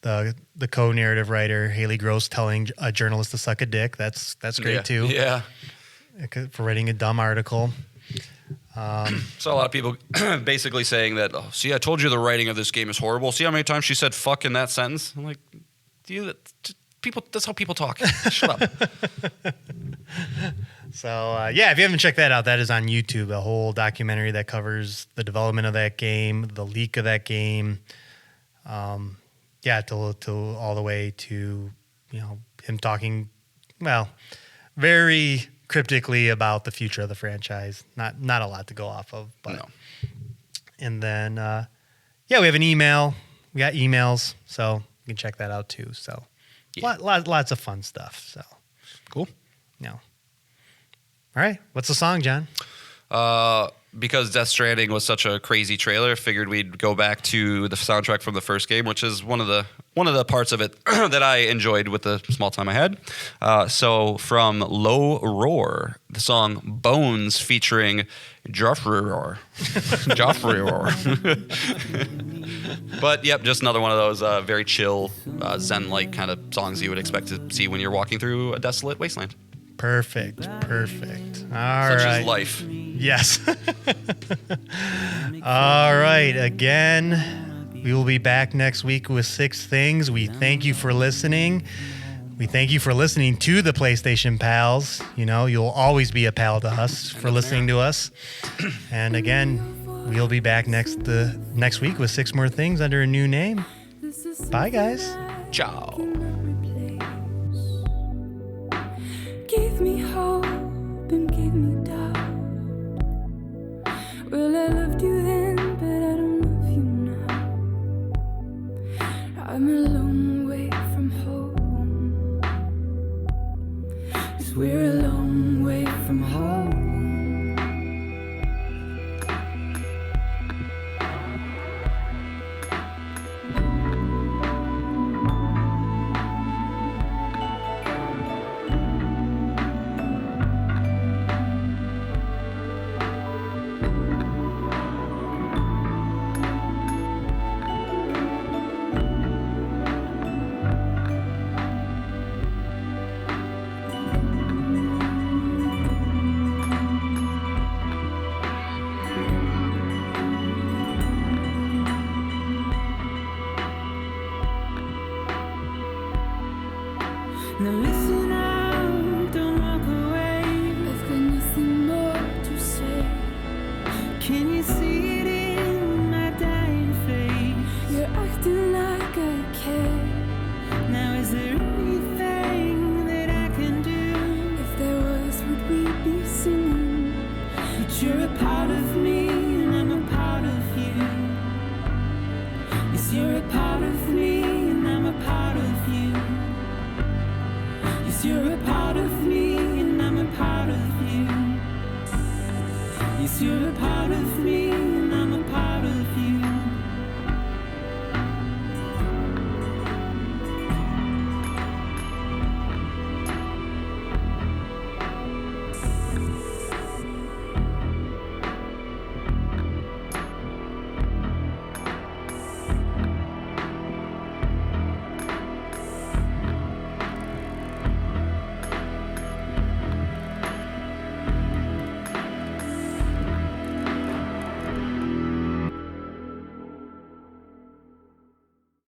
the co-narrative writer, Haley Gross, telling a journalist to suck a dick. That's great, too. Yeah. For writing a dumb article. So a lot of people basically saying that, oh, see, I told you the writing of this game is horrible. See how many times she said fuck in that sentence? I'm like, that's how people talk. Shut up. So, if you haven't checked that out, that is on YouTube, a whole documentary that covers the development of that game, the leak of that game, to all the way to, him talking, very cryptically about the future of the franchise. Not a lot to go off of, but. No. And then, we have an email. We got emails, so you can check that out too. So, lots of fun stuff. So, Cool. no. All right. What's the song, John? Because Death Stranding was such a crazy trailer, figured we'd go back to the soundtrack from the first game, which is one of the parts of it that I enjoyed with the small time I had. So from Low Roar, the song Bones featuring Joffrey Roar. Joffrey Roar. But yep, just another one of those very chill, zen-like kind of songs you would expect to see when you're walking through a desolate wasteland. Perfect. All Such right. is life. Yes. All right. Again, we will be back next week with 6 things. We thank you for listening. We thank you for listening to the PlayStation Pals. You'll always be a pal to us for listening to us. And again, we'll be back next week with 6 more things under a new name. Bye, guys. Ciao. Gave me hope and gave me doubt. Well, I loved you then, but I don't love you now. I'm a long way from home. 'Cause we're a long way from home.